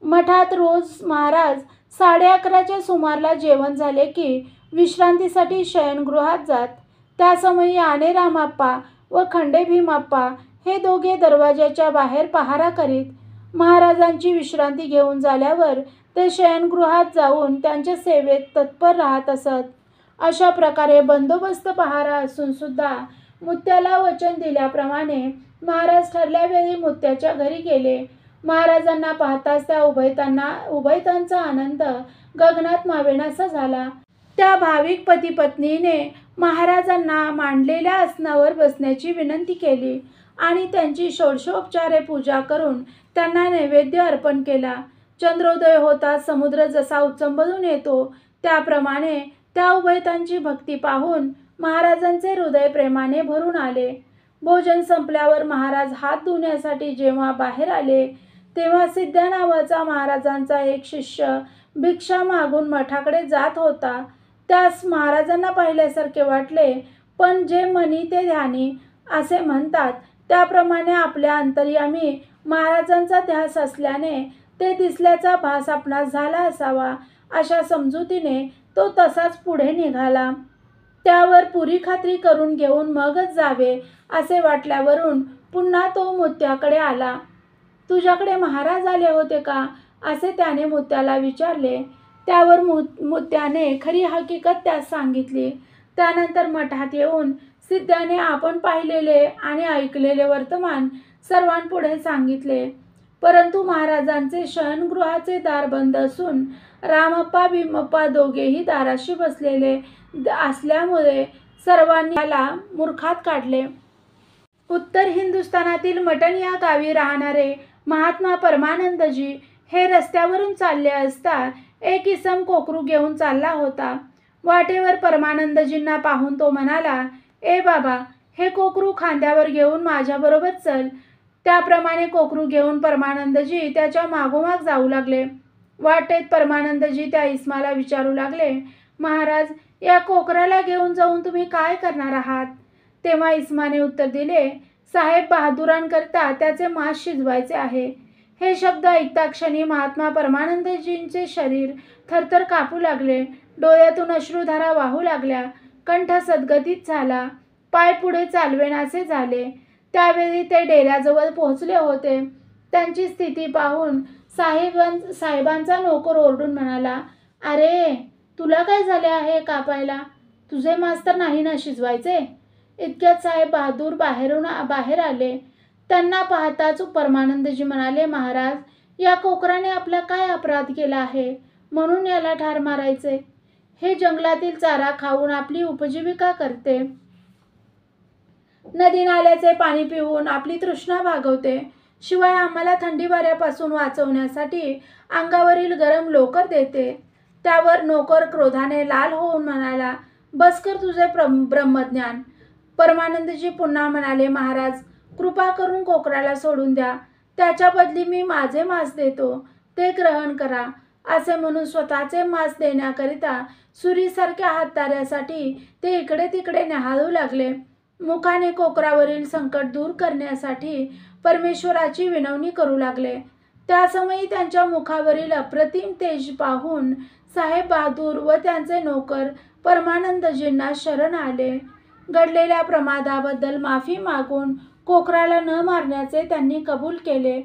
मठात रोज महाराज 11:30च्या सुमाराला जेवण झाले की विश्रांतीसाठी शयनगृहात जात. त्या समयी आनेरामाप्पा व खंडे भीमाप्पा हे दोघे दरवाजाच्या बाहेर पहारा करीत. महाराजांची विश्रांती घेऊन झाल्यावर ते शयनगृहात जाऊन त्यांच्या सेवेत तत्पर राहत असत. अशा प्रकारे बंदोबस्त पहारा असून सुद्धा मुत्याला वचन दिल्याप्रमाणे महाराज ठरल्या वेळी मुत्याच्या घरी गेले. महाराजांना पाहताच त्या उभयतांचा आनंद गगनात मावेनासा झाला. त्या भाविक पती-पत्नीने महाराजांना मांडलेल्या आसनावर बसण्याची विनंती केली आणि त्यांची षोडशोपचारे पूजा करून त्यांना नैवेद्य अर्पण केला. चंद्रोदय होताच समुद्र जसा उचंबळून येतो त्याप्रमाणे त्या उभयतांची भक्ती पाहून महाराजांचे हृदय प्रेमाने भरून आले. भोजन संपल्यावर महाराज हात धुण्यासाठी जेव्हा बाहेर आले तेव्हा सिद्ध्या नावाचा महाराजांचा एक शिष्य भिक्षा मागून मठाकडे जात होता. त्यास महाराजांना पाहिल्यासारखे वाटले, पण जे मनी ते ध्यानी असे म्हणतात त्याप्रमाणे आपल्या अंतर्यामी महाराजांचा ध्यास असल्याने ते दिसल्याचा भास आपणास झाला असावा अशा समजुतीने तो तसाच पुढे निघाला. त्यावर पुरी खात्री करून घेऊन मगच जावे असे वाटल्यावरून पुन्हा तो मुत्याकडे आला. तुझ्याकडे महाराज आले होते का असे त्याने मुत्याला विचारले. त्यावर मुत्याने खरी हकीकत त्यास सांगितली. त्यानंतर मठात येऊन सिद्ध्याने आपण पाहिलेले आणि ऐकलेले वर्तमान सर्वांपुढे सांगितले. परंतु महाराजांचे शयनगृहाचे दार बंद असून रामप्पा भीमप्पा दोघेही दाराशी बसलेले असल्यामुळे सर्वांनी त्याला मूर्खात काढले. उत्तर हिंदुस्थानातील मटण या गावी राहणारे महात्मा परमानंदजी हे रस्त्यावरून चालले असता एक इसम कोकरू घेऊन चालला होता. वाटेवर परमानंदजींना पाहून तो म्हणाला, ए बाबा, हे कोकरू खांद्यावर घेऊन माझ्याबरोबर चल. त्याप्रमाणे कोकरू घेऊन परमानंदजी त्याच्या मागोमाग जाऊ लागले. वाटेत परमानंदजी त्या इसमाला विचारू लागले, महाराज, या कोकराला घेऊन जाऊन तुम्ही काय करणार आहात? तेव्हा इसमाने उत्तर दिले, साहेब बहादुरांकरता त्याचे मांस शिजवायचे आहे. हे शब्द ऐकता क्षणी महात्मा परमानंदजींचे शरीर थरथर कापू लागले. डोळ्यातून अश्रुधारा वाहू लागल्या. कंठ सद्गतीत झाला. पाय पुढे चालवेनासे झाले. त्यावेळी ते डेऱ्याजवळ पोहोचले होते. त्यांची स्थिती पाहून साहेबांचा नोकर ओरडून म्हणाला, अरे, तुला काय झाले आहे कापायला? तुझे मास्तर नाही ना शिजवायचे? इतक्यात साहेब बहादूर बाहेर आले. त्यांना पाहताच परमानंदजी म्हणाले, महाराज, या कोकराने आपला काय अपराध केला आहे म्हणून याला ठार मारायचे? हे जंगलातील चारा खाऊन आपली उपजीविका करते. नदी नाल्याचे पाणी पिऊन आपली तृष्णा भागवते. शिवाय आम्हाला थंडी वाऱ्यापासून वाचवण्यासाठी अंगावरील गरम लोकर देते. त्यावर नोकर क्रोधाने लाल होऊन म्हणाला, बस कर तुझे ब्रह्मज्ञान. परमानंदजी पुन्हा म्हणाले, महाराज, कृपा करून कोकराला सोडून द्या. त्याच्या बदली मी माझे मांस देतो, ते ग्रहण करा. असे म्हणून स्वतःचे मांस देण्याकरिता सुरीसारख्या हातधाऱ्यासाठी ते इकडे तिकडे न्याहाळू लागले. मुखाने कोकरावरील संकट दूर करण्यासाठी परमेश्वराची विनवणी करू लागले. त्यासमयी त्यांच्या मुखावरील अप्रतिम तेज पाहून साहेब बहादूर व त्यांचे नोकर परमानंदजींना शरण आले. घडलेल्या प्रमादाबद्दल माफी मागून कोकराला न मारण्याचे त्यांनी कबूल केले.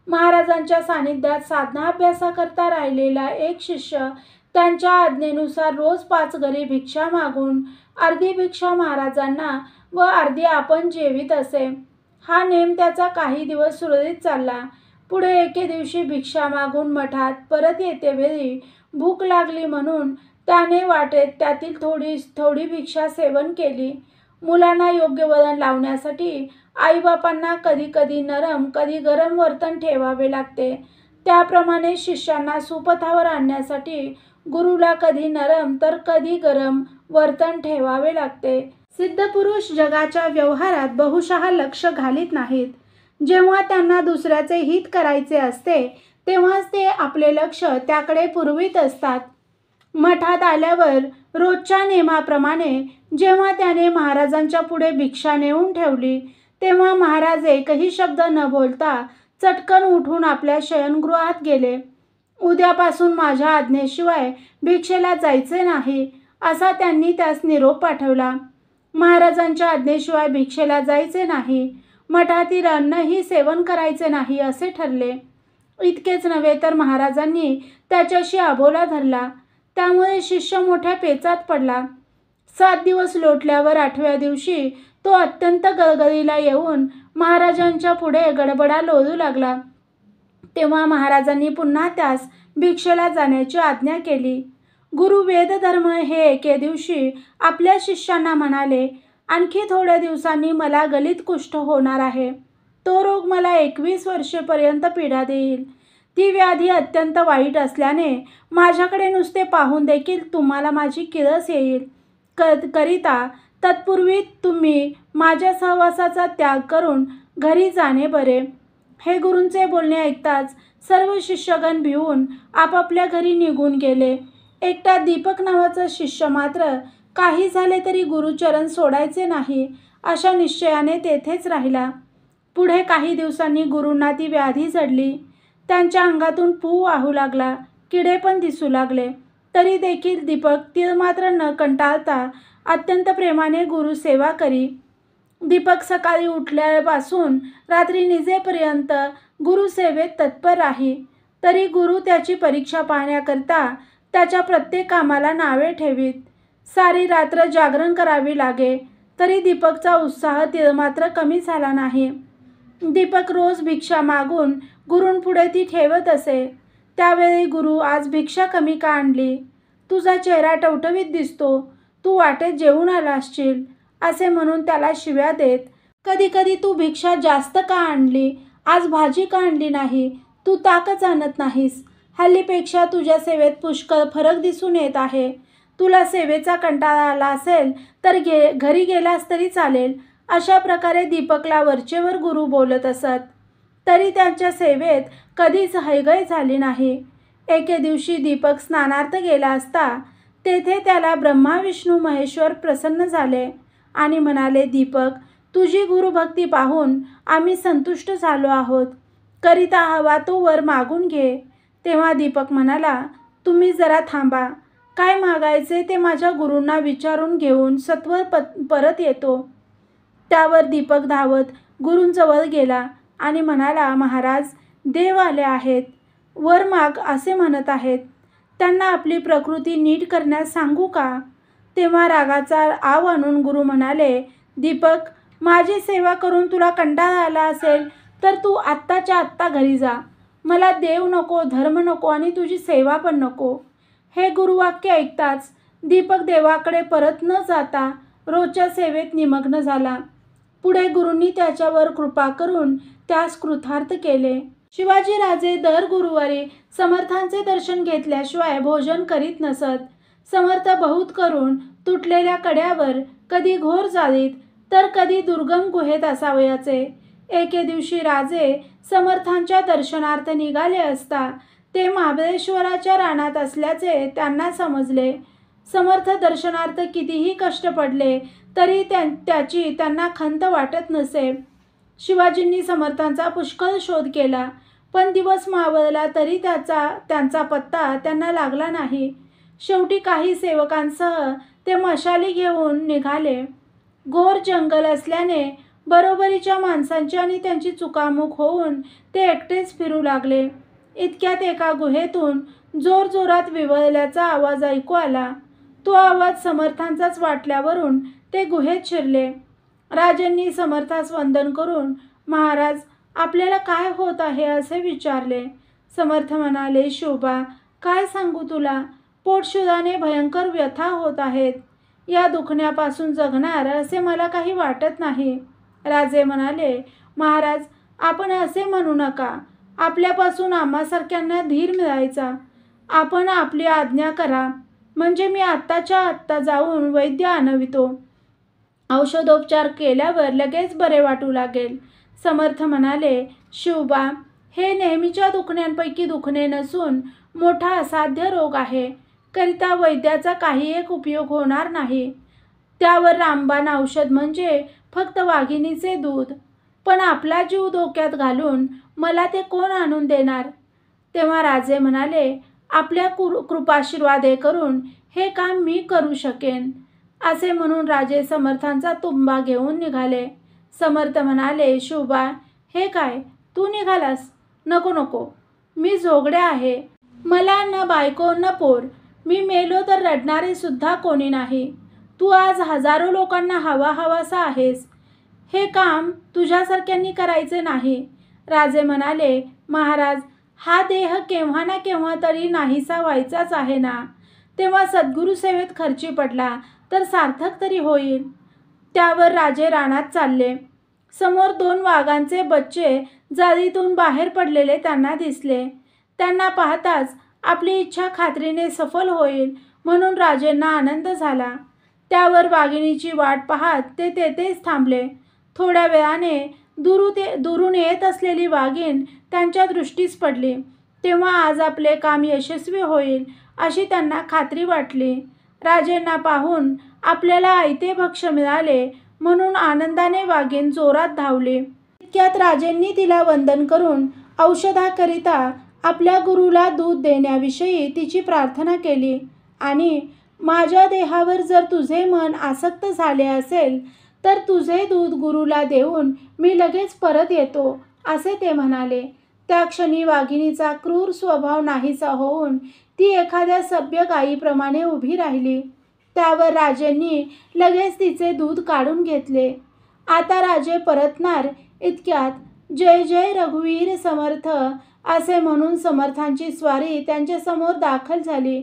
महाराजांच्या सानिध्यात साधनाभ्यासाकरता राहिलेला एक शिष्य त्यांच्या आज्ञेनुसार रोज 5 घरी भिक्षा मागून अर्धी भिक्षा महाराजांना व अर्धी आपण जेवीत असे. हा नेम त्याचा काही दिवस सुरळीत चालला. पुढे एके दिवशी भिक्षा मागून मठात परत येतेवेळी भूक लागली म्हणून त्याने वाटेत त्यातील थोडी भिक्षा सेवन केली. मुलांना योग्य वळण लावण्यासाठी आईबापांना कधी कधी नरम कधी गरम वर्तन ठेवावे लागते. त्याप्रमाणे शिष्यांना सुपथावर आणण्यासाठी गुरुला कधी नरम तर कधी गरम वर्तन ठेवावे लागते. सिद्धपुरुष जगाच्या व्यवहारात बहुशः लक्ष घालीत नाहीत. जेव्हा त्यांना दुसऱ्याचे हित करायचे असते तेव्हाच ते आपले लक्ष त्याकडे पुरवीत असतात. मठात आल्यावर रोजच्या नेमाप्रमाणे जेव्हा त्याने महाराजांच्या पुढे भिक्षा नेऊन ठेवली तेव्हा महाराज एकही शब्द न बोलता चटकन उठून आपल्या शयनगृहात गेले. उद्यापासून माझ्या आज्ञेशिवाय भिक्षेला जायचे नाही असा त्यांनी त्यास निरोप पाठवला. महाराजांच्या आज्ञेशिवाय भिक्षेला जायचे नाही, मठातील अन्नही सेवन करायचे नाही असे ठरले. इतकेच नव्हे तर महाराजांनी त्याच्याशी अबोला धरला. त्यामुळे शिष्य मोठ्या पेचात पडला. 7 दिवस लोटल्यावर 8व्या दिवशी तो अत्यंत गळगळीला येऊन महाराजांच्या पुढे गडबडा लोळू लागला. तेव्हा महाराजांनी पुन्हा त्यास भिक्षेला जाण्याची आज्ञा केली. गुरु वेदधर्म हे एके दिवशी आपल्या शिष्यांना म्हणाले, आणखी थोड्या दिवसांनी मला गलित कुष्ठ होणार आहे. तो रोग मला 21 वर्षेपर्यंत पीडा देईल. ती व्याधी अत्यंत वाईट असल्याने माझ्याकडे नुसते पाहून देखील तुम्हाला माझी किळस येईल. करिता तत्पूर्वी तुम्ही माझ्या सहवासाचा त्याग करून घरी जाणे बरे. हे गुरूंचे बोलणे ऐकताच सर्व शिष्यगण भिवून आपापल्या घरी निघून गेले. एकटा दीपक नावाचा शिष्य मात्र काही झाले तरी गुरुचरण सोडायचे नाही अशा निश्चयाने तेथेच राहिला. पुढे काही दिवसांनी गुरूंना ती व्याधी जडली. त्यांच्या अंगातून पू वाहू लागला, किडे पण दिसू लागले. तरी देखील दीपक तीळ मात्र न कंटाळता अत्यंत प्रेमाने गुरु सेवा करी. दीपक सकाळी उठल्यापासून रात्री निजेपर्यंत गुरुसेवेत तत्पर राही. तरी गुरु त्याची परीक्षा पाहण्याकरता त्याच्या प्रत्येक कामाला नावे ठेवीत. सारी रात्र जागरण करावी लागे. तरी दीपकचा उत्साह तिळमात्र कमी झाला नाही. दीपक रोज भिक्षा मागून गुरूंपुढे ती ठेवत असे. त्यावेळी गुरु, आज भिक्षा कमी का आणली? तुझा चेहरा टवटवीत दिसतो, तू वाटेत जेवून आला असशील असे म्हणून त्याला शिव्या देत. कधी कधी तू भिक्षा जास्त का आणली? आज भाजी का आणली नाही? तू ताकच आणत नाहीस. हल्लीपेक्षा तुझ्या सेवेत पुष्कळ फरक दिसून येत आहे. तुला सेवेचा कंटाळा आला असेल तर घरी गेलास तरी चालेल. अशा प्रकारे दीपकला वरचेवर गुरु बोलत असत. तरी त्यांच्या सेवेत कधीच हयगय झाली नाही. एके दिवशी दीपक स्नानार्थ गेला असता तेथे त्याला ब्रह्मा विष्णू महेश्वर प्रसन्न झाले आणि म्हणाले, दीपक, तुझी गुरुभक्ती पाहून आम्ही संतुष्ट झालो आहोत. करिता हवा तो वर मागून घे. तेव्हा दीपक म्हणाला, तुम्ही जरा थांबा. काय मागायचे ते माझ्या गुरूंना विचारून घेऊन सत्वर परत येतो. त्यावर दीपक धावत गुरूंजवळ गेला आणि म्हणाला, महाराज, देव आले आहेत, वर माग असे म्हणत आहेत. त्यांना आपली प्रकृती नीट करण्यास सांगू का? तेव्हा रागाचा आव आणून गुरु म्हणाले, दीपक, माझी सेवा करून तुला कंटाळा आला असेल तर तू आत्ताच्या आत्ता घरी जा. मला देव नको, धर्म नको आणि तुझी सेवा पण नको. हे गुरुवाक्य ऐकताच दीपक देवाकडे परत न जाता रोजच्या सेवेत निमग्न झाला. पुढे गुरूंनी त्याच्यावर कृपा करून त्यास कृतार्थ केले. शिवाजी राजे दर गुरुवारी समर्थांचे दर्शन घेतल्याशिवाय भोजन करीत नसत. समर्थ बहुत करून तुटलेल्या कड्यावर, कधी घोर जाळीत तर कधी दुर्गम गुहेत असावयाचे. एके दिवशी राजे समर्थांच्या दर्शनार्थ निघाले असता ते महाबळेश्वराच्या रानात असल्याचे त्यांना समजले. समर्थ दर्शनार्थ कितीही कष्ट पडले तरी त्याची त्यांना खंत वाटत नसे. शिवाजींनी समर्थांचा पुष्कळ शोध केला, पण दिवस मावळला तरी त्यांचा पत्ता त्यांना लागला नाही. शेवटी काही सेवकांसह ते मशाली घेऊन निघाले. घोर जंगल असल्याने बरोबरीच्या माणसांची आणि त्यांची चुकामुक होऊन ते एकटेच फिरू लागले. इतक्यात एका गुहेतून जोरजोरात विव्हळल्याचा आवाज ऐकू आला. तो आवाज समर्थांचाच वाटल्यावरून ते गुहेत शिरले. राजांनी समर्थास वंदन करून, महाराज, आपल्याला काय होत आहे असे विचारले. समर्थ म्हणाले, शोभा, काय सांगू तुला, पोटशूळाने भयंकर व्यथा होत आहेत. या दुखण्यापासून जगणार असे मला काही वाटत नाही. राजे म्हणाले, महाराज, आपण असे म्हणू नका. आपल्यापासून आम्हासारख्यांना धीर मिळायचा. आपण आपली आज्ञा करा, म्हणजे मी आत्ताच्या आत्ता जाऊन वैद्य आणवितो. औषधोपचार केल्यावर लगेच बरे वाटू लागेल. समर्थ म्हणाले, शिवबा, हे नेहमीच्या दुखण्यांपैकी दुखणे नसून मोठा असाध्य रोग आहे. करिता वैद्याचा काही एक उपयोग होणार नाही. त्यावर रामबाण औषध म्हणजे फक्त वाघिणीचे दूध. पण आपला जीव धोक्यात घालून मला ते कोण आणून देणार? तेव्हा राजे म्हणाले, आपल्या कृपाशीर्वादे करून हे काम मी करू शकेन. असे म्हणून राजे समर्थांचा तुंबा घेऊन निघाले. समर्थ म्हणाले, शिवबा, हे काय, तू निघालास? नको नको, मी जोगडे आहे. मला न बायको न पोर. मी मेलो तर रडणारे सुद्धा कोणी नाही. तू आज हजारो लोकांना हवासा आहेस. हे काम तुझ्यासारख्यांनी करायचे नाही. राजे म्हणाले, महाराज, हा देह केव्हा ना केव्हा तरी नाहीसा व्हायचाच आहे ना. तेव्हा सद्गुरू सेवेत खर्ची पडला तर सार्थक तरी होईल. त्यावर राजे रानात चालले. समोर 2 वाघांचे बच्चे जाळीतून बाहेर पडलेले त्यांना दिसले. त्यांना पाहताच आपली इच्छा खात्रीने सफल होईल म्हणून राजेंना आनंद झाला. त्यावर वाघिणीची वाट पाहत ते तेथेच थांबले. थोड्या वेळाने दुरून येत असलेली वाघीण त्यांच्या दृष्टीस पडली. तेव्हा आज आपले काम यशस्वी होईल अशी त्यांना खात्री वाटली. राजेंना पाहून आपल्याला आयते भक्ष्य मिळाले म्हणून आनंदाने वाघीण जोरात धावली. इतक्यात राजेंनी तिला वंदन करून औषधाकरिता आपल्या गुरुला दूध देण्याविषयी तिची प्रार्थना केली आणि माझ्या देहावर जर तुझे मन आसक्त झाले असेल तर तुझे दूध गुरुला देऊन मी लगेच परत येतो, असे ते म्हणाले. त्या क्षणी वाघिणीचा क्रूर स्वभाव नाहीसा होऊन ती एखाद्या सभ्य गायीप्रमाणे उभी राहिली. त्यावर राजेंनी लगेच तिचे दूध काढून घेतले. आता राजे परतणार इतक्यात जय जय रघुवीर समर्थ असे म्हणून समर्थांची स्वारी त्यांच्यासमोर दाखल झाली.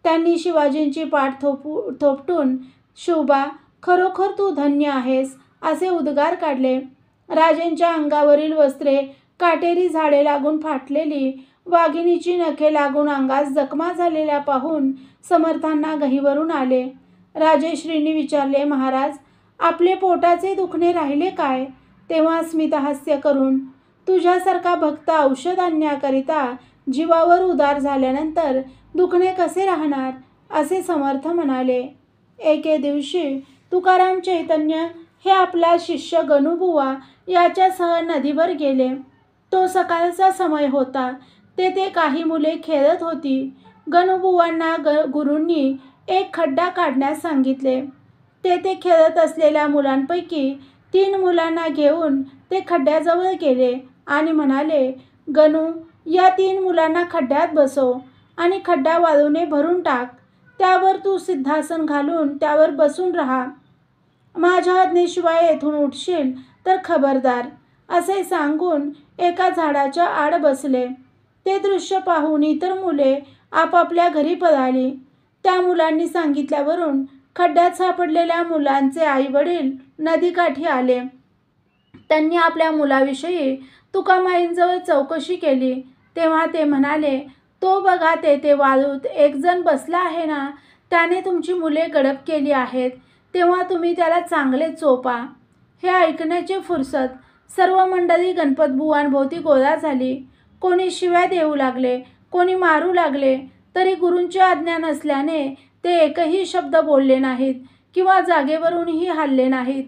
त्यांनी शिवाजींची पाठ थोपटून, शिवबा, खरोखर तू धन्य आहेस, असे उद्गार काढले. राजेंच्या अंगावरील वस्त्रे काटेरी झाडे लागून फाटलेली, वाघिणीची नखे लागून अंगास जखमा झालेल्या पाहून समर्थांना गहिवरून आले. राजेश्रींनी विचारले, महाराज, आपले पोटाचे दुखणे राहिले काय? तेव्हा स्मितहास्य करून, तुझ्यासारखा भक्त औषध आणण्याकरिता जीवावर उदार झाल्यानंतर दुखणे कसे राहणार, असे समर्थ म्हणाले. एके दिवशी तुकाराम चैतन्य हे आपला शिष्य गणूबुवा याच्यासह नदीवर गेले. तो सकाळचा समय होता. तेथे काही मुले खेळत होती. गणूबुवांना गुरूंनी एक खड्डा काढण्यास सांगितले. तेथे खेळत असलेल्या मुलांपैकी 3 मुलांना घेऊन ते खड्ड्याजवळ गेले आणि म्हणाले, गणू, या 3 मुलांना खड्ड्यात बसव आणि खड्डा वाळूने भरून टाक. त्यावर तू सिद्धासन घालून त्यावर बसून राहा. माझ्या आज्ञेशिवाय येथून उठशील तर खबरदार, असे सांगून एका झाडाच्या आड बसले. ते दृश्य पाहून इतर मुले आपापल्या घरी पळाली. त्या मुलांनी सांगितल्यावरून खड्ड्यात सापडलेल्या मुलांचे आईवडील नदीकाठी आले. त्यांनी आपल्या मुलाविषयी तुकामाईंजवळ चौकशी केली. तेव्हा ते म्हणाले, तो बघा तेथे वाळूत एक जण बसला आहे ना, त्याने तुमची मुले गडप केली आहेत. तेव्हा तुम्ही त्याला चांगले चोपा. हे ऐकण्याची फुरसत. सर्व मंडळी गणपतबुवांभोवती गोळा झाली. कोणी शिव्या देऊ लागले, कोणी मारू लागले. तरी गुरूंची आज्ञा नसल्याने ते एकही शब्द बोलले नाहीत किंवा जागेवरूनही हलले नाहीत.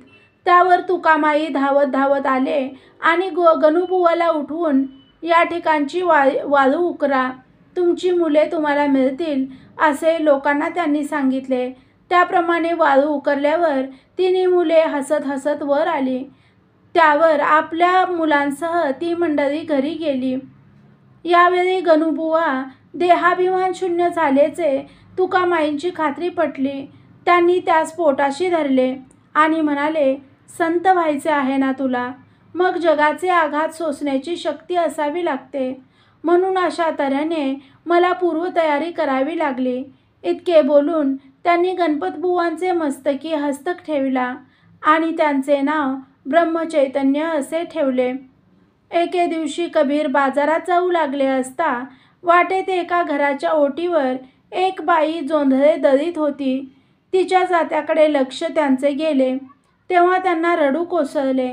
त्यावर तुकामाई धावत धावत आले आणि गणूबुवाला उठवून, या ठिकाणची वाळू उकरा, तुमची मुले तुम्हाला मिळतील, असे लोकांना त्यांनी सांगितले. त्याप्रमाणे वाळू उकरल्यावर 3 मुले हसत हसत वर आली. त्यावर आपल्या मुलांसह ती मंडळी घरी गेली. यावेळी गणूबुवा देहाभिमान शून्य झाल्याचे तुकामाईंची खात्री पटली. त्यांनी त्यास पोटाशी धरले आणि म्हणाले, संत व्हायचे आहे ना तुला, मग जगाचे आघात सोसण्याची शक्ती असावी लागते. म्हणून अशा तऱ्हेने मला पूर्वतयारी करावी लागली. इतके बोलून त्यांनी गणपतबुवांचे मस्तकी हस्तक ठेवला आणि त्यांचे नाव ब्रह्मचैतन्य असे ठेवले. एके दिवशी कबीर बाजारात जाऊ लागले असता वाटेत एका घराच्या ओटीवर एक बाई जोंधळे दळीत होती. तिच्या जात्याकडे लक्ष त्यांचे गेले तेव्हा त्यांना रडू कोसळले.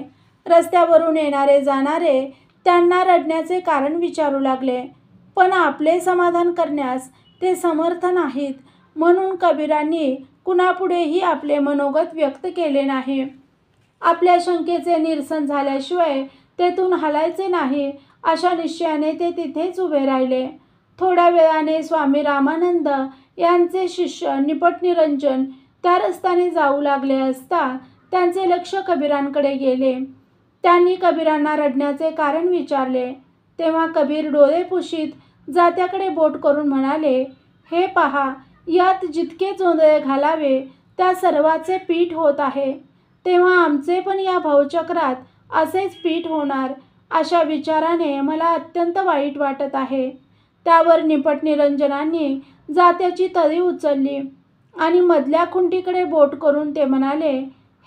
रस्त्यावरून येणारे जाणारे त्यांना रडण्याचे कारण विचारू लागले, पण आपले समाधान करण्यास ते समर्थ नाहीत. म्हणून कबीरांनी कुणापुढेही आपले मनोगत व्यक्त केले नाही. आपल्या शंकेचे निरसन झाल्याशिवाय तेथून हलायचे नाही अशा निश्चयाने ते तिथेच उभे राहिले. थोड्या वेळाने स्वामी रामानंद यांचे शिष्य निपटनिरंजन त्या रस्त्याने जाऊ लागले असता त्यांचे लक्ष कबीरांकडे गेले. त्यांनी कबीरांना रडण्याचे कारण विचारले. तेव्हा कबीर डोळे पुशीत जात्याकडे बोट करून म्हणाले, हे पहा, यात जितके जोंधळे घालावे त्या सर्वाचे पीठ होत आहे. तेव्हा आमचे पण या भवचक्रात असेच पीठ होणार अशा विचाराने मला अत्यंत वाईट वाटत आहे. त्यावर निपटनिरंजनांनी जात्याची तळी उचलली आणि मधल्या खुंटीकडे बोट करून ते म्हणाले,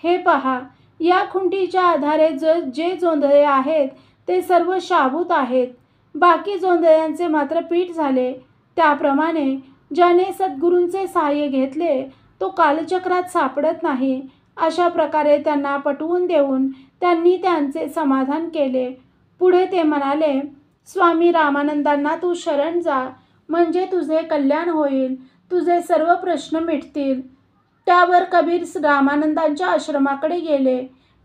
हे पहा, या खुंटीच्या आधारे जे जोंधळे आहेत ते सर्व शाबूत आहेत. बाकी जोंधळ्यांचे मात्र पीठ झाले. त्याप्रमाणे ज्याने सद्गुरूंचे सहाय्य घेतले तो कालचक्रात सापडत नाही. अशा प्रकारे त्यांना पटवून देऊन त्यांनी त्यांचे समाधान केले. पुढे ते म्हणाले, स्वामी रामानंदांना तू शरण जा, म्हणजे तुझे कल्याण होईल, तुझे सर्व प्रश्न मिटतील. त्यावर कबीर रामानंदांच्या आश्रमाकडे गेले.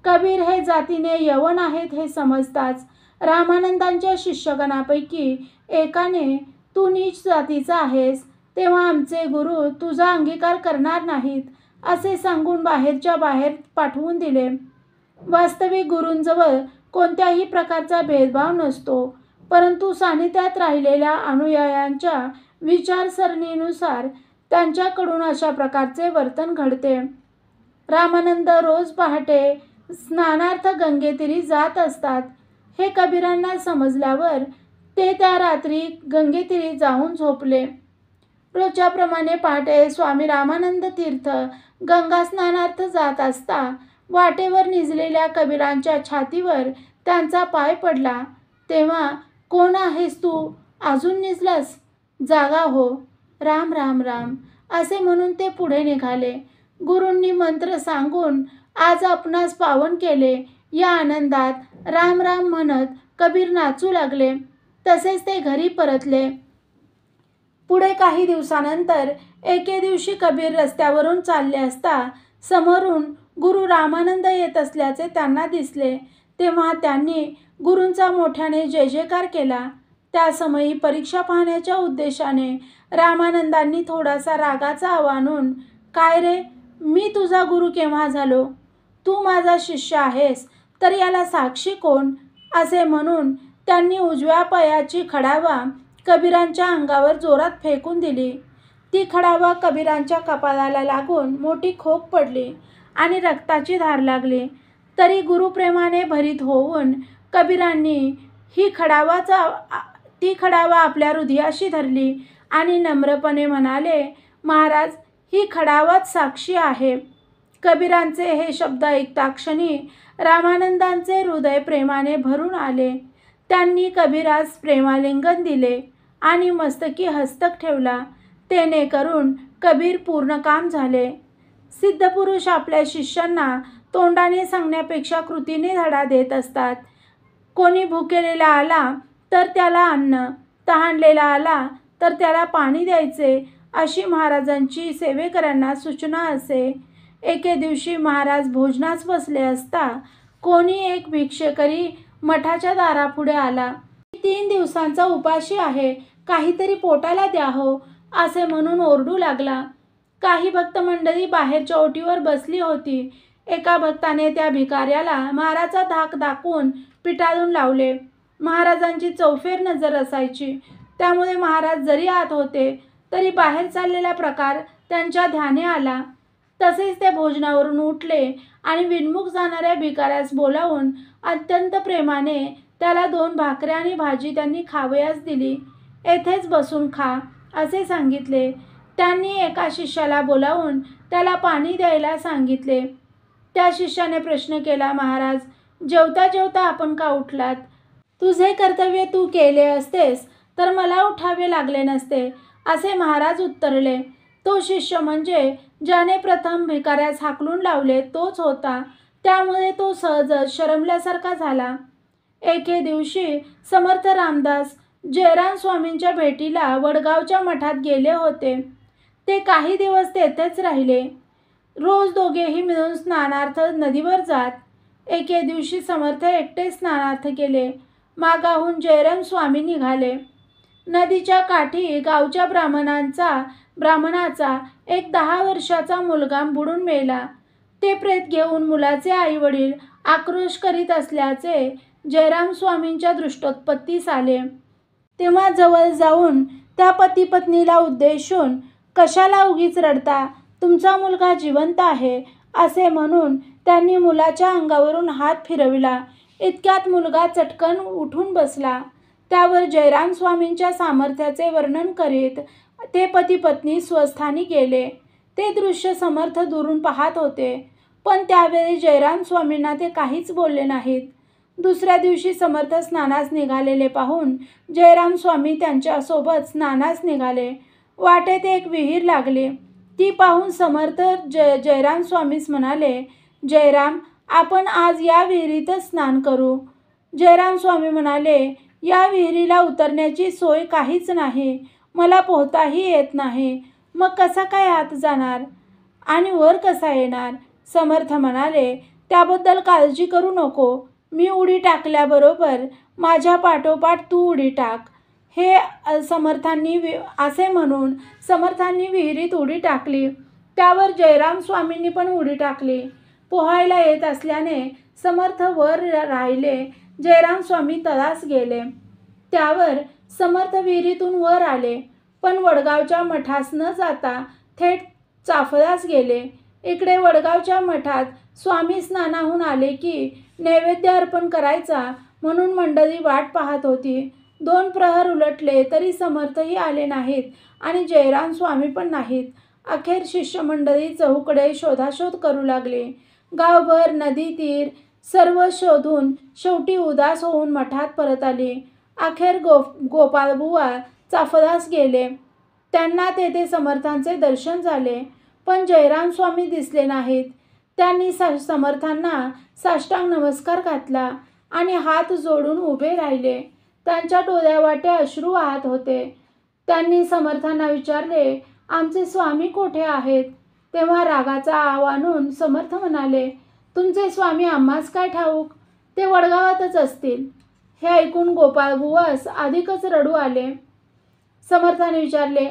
कबीर हे जातीने यवन आहेत हे समजताच रामानंदांच्या शिष्यगणापैकी एकाने, तू नीच जातीचा आहेस, तेव्हा आमचे गुरु तुझा अंगीकार करणार नाहीत असे सांगून बाहेरच्या बाहेर पाठवून दिले. वास्तविक गुरूंजवळ कोणत्याही प्रकारचा भेदभाव नसतो, परंतु सानिध्यात राहिलेल्या अनुयायांच्या विचारसरणीनुसार त्यांच्याकडून अशा प्रकारचे वर्तन घडते. रामानंद रोज पहाटे स्नानार्थ गंगेतीरी जात असतात. हे कबीरांना समजल्यावर ते त्या रात्री गंगेतीरी जाऊन झोपले. रोजच्याप्रमाणे पहाटे स्वामी रामानंद तीर्थ गंगा स्नानार्थ जात असता वाटेवर निजलेल्या कबीरांच्या छातीवर त्यांचा पाय पडला. तेव्हा, कोण आहेस तू? अजून निजलास? जागा हो. राम राम राम असे म्हणून ते पुढे निघाले. गुरूंनी मंत्र सांगून आज आपणास पावन केले या आनंदात राम राम म्हणत कबीर नाचू लागले. तसेच ते घरी परतले. पुढे काही दिवसानंतर एके दिवशी कबीर रस्त्यावरून चालले असता समोरून गुरु रामानंद येत असल्याचे त्यांना दिसले. तेव्हा त्यांनी गुरूंचा मोठ्याने जय जयकार केला. त्या समयी परीक्षा पाहण्याच्या उद्देशाने रामानंदांनी थोडासा रागाचा आवाज आणून, काय रे, मी तुझा गुरु केव्हा झालो? तू माझा शिष्य आहेस तर याला साक्षी कोण? असे म्हणून त्यांनी उजव्या पायाची खडावा कबीरांच्या अंगावर जोरात फेकून दिली. ती खडावा कबीरांच्या कपाळाला लागून मोठी खोक पडली आणि रक्ताची धार लागली. तरी गुरुप्रेमाने भरीत होऊन कबीरांनी ती खडावा आपल्या हृदयाशी धरली आणि नम्रपणे म्हणाले, महाराज, ही खडावाच साक्षी आहे. कबीरांचे हे शब्द ऐकता क्षणी रामानंदांचे हृदय प्रेमाने भरून आले. त्यांनी कबीरास प्रेमालिंगन दिले आणि मस्तकी हस्तक ठेवला. तेने करून कबीर पूर्णकाम झाले. सिद्धपुरुष आपल्या शिष्यांना तोंडाने सांगण्यापेक्षा कृतीने धडा देत असतात. कोणी भुकेलेला आला तर त्याला अन्न, तहानलेला आला तर त्याला पाणी द्यायचे अशी महाराजांची सेवेकऱ्यांना सूचना असे. एके दिवशी महाराज भोजनास बसले असता कोणी एक भिक्षेकरी मठाच्या दारापुढे आला. 3 दिवसांचा उपाशी आहे, काहीतरी पोटाला द्या हो, असे म्हणून ओरडू लागला. काही भक्त मंडळी बाहेरच्या ओटीवर बसली होती. एका भक्ताने त्या भिकाऱ्याला माराचा धाक दाखवून पिटाळून लावले. महाराजांची चौफेर नजर असायची, त्यामुळे महाराज जरी आत होते तरी बाहेर चाललेला प्रकार त्यांच्या ध्यानी आला. तसेच ते भोजनावरून उठले आणि विनमुख जाणाऱ्या भिकाऱ्यास बोलावून अत्यंत प्रेमाने त्याला 2 भाकऱ्या आणि भाजी त्यांनी खावयास दिली. येथेच बसून खा असे सांगितले. त्यांनी एका शिष्याला बोलावून त्याला पाणी द्यायला सांगितले. त्या शिष्याने प्रश्न केला, महाराज, जेवता जेवता आपण का उठलात? तुझे कर्तव्य तू केले असतेस तर मला उठावे लागले नसते, असे महाराज उत्तरले. तो शिष्य म्हणजे ज्याने प्रथम भिकाऱ्यास हाकलून लावले तोच होता. त्यामुळे तो सहजच शरमल्यासारखा झाला. एके दिवशी समर्थ रामदास जयराम स्वामींच्या भेटीला वडगावच्या मठात गेले होते. ते काही दिवस तेथेच राहिले. रोज दोघेही मिळून स्नानार्थ नदीवर जात. एके दिवशी समर्थ एकटे स्नानार्थ गेले. मागाहून जयराम स्वामी निघाले. नदीच्या काठी गावच्या ब्राह्मणाचा एक 10 वर्षाचा मुलगा बुडून मेला. ते प्रेत घेऊन मुलाचे आईवडील आक्रोश करीत असल्याचे जयराम स्वामींच्या दृष्टोत्पत्तीस आले. तेव्हा जवळ जाऊन त्या पती पत्नीला उद्देशून, कशाला उगीच रडता, तुमचा मुलगा जिवंत आहे, असे म्हणून त्यांनी मुलाच्या अंगावरून हात फिरविला. इतक्यात मुलगा चटकन उठून बसला. त्यावर जयराम स्वामींच्या सामर्थ्याचे वर्णन करीत ते पती पत्नी स्वस्थानी गेले. ते दृश्य समर्थ दुरून पाहत होते, पण त्यावेळी जयराम स्वामींना ते काहीच बोलले नाहीत. दुसऱ्या दिवशी समर्थ स्नानास निघालेले पाहून जयराम स्वामी त्यांच्यासोबत स्नानास निघाले. वाटेत एक विहीर लागली. ती पाहून समर्थ जयराम स्वामीस म्हणाले, जयराम, आपण आज या विहिरीतच स्नान करू. जयराम स्वामी म्हणाले, या विहिरीला उतरण्याची सोय काहीच नाही. मला पोहताही येत नाही. मग कसा काय आत जाणार आणि वर कसा येणार? समर्थ म्हणाले, त्याबद्दल काळजी करू नको. मी उडी टाकल्याबरोबर माझ्या पाठोपाठ तू उडी टाक. असे म्हणून समर्थांनी विहिरीत उडी टाकली. त्यावर जयराम स्वामींनी पण उडी टाकली. पोहायला येत असल्याने समर्थ वर राहिले. जयराम स्वामी तळास गेले. त्यावर समर्थ विहिरीतून वर आले, पण वडगावच्या मठास न जाता थेट चाफळास गेले. इकडे वडगावच्या मठात स्वामी स्नानाहून आले की नैवेद्य अर्पण करायचा म्हणून मंडळी वाट पाहत होती. 2 प्रहर उलटले तरी समर्थही आले नाहीत आणि जयराम स्वामी पण नाहीत. अखेर शिष्यमंडळी चहूकडे शोधाशोध करू लागले. गावभर, नदी तीर सर्व शोधून शेवटी उदास होऊन मठात परत आली. अखेर गोपाळबुवा चाफळास गेले. त्यांना तेथे समर्थांचे दर्शन झाले, पण जयराम स्वामी दिसले नाहीत. त्यांनी समर्थांना साष्टांग नमस्कार घातला आणि हात जोडून उभे राहिले. त्यांच्या डोळ्यावाटे अश्रू वाहत होते. त्यांनी समर्थांना विचारले, आमचे स्वामी कोठे आहेत? तेव्हा रागाचा आव आणून समर्थ म्हणाले, तुमचे स्वामी आम्हास काय ठाऊक, ते वडगावातच असतील. हे ऐकून गोपाळबुवास अधिकच रडू आले. समर्थाने विचारले,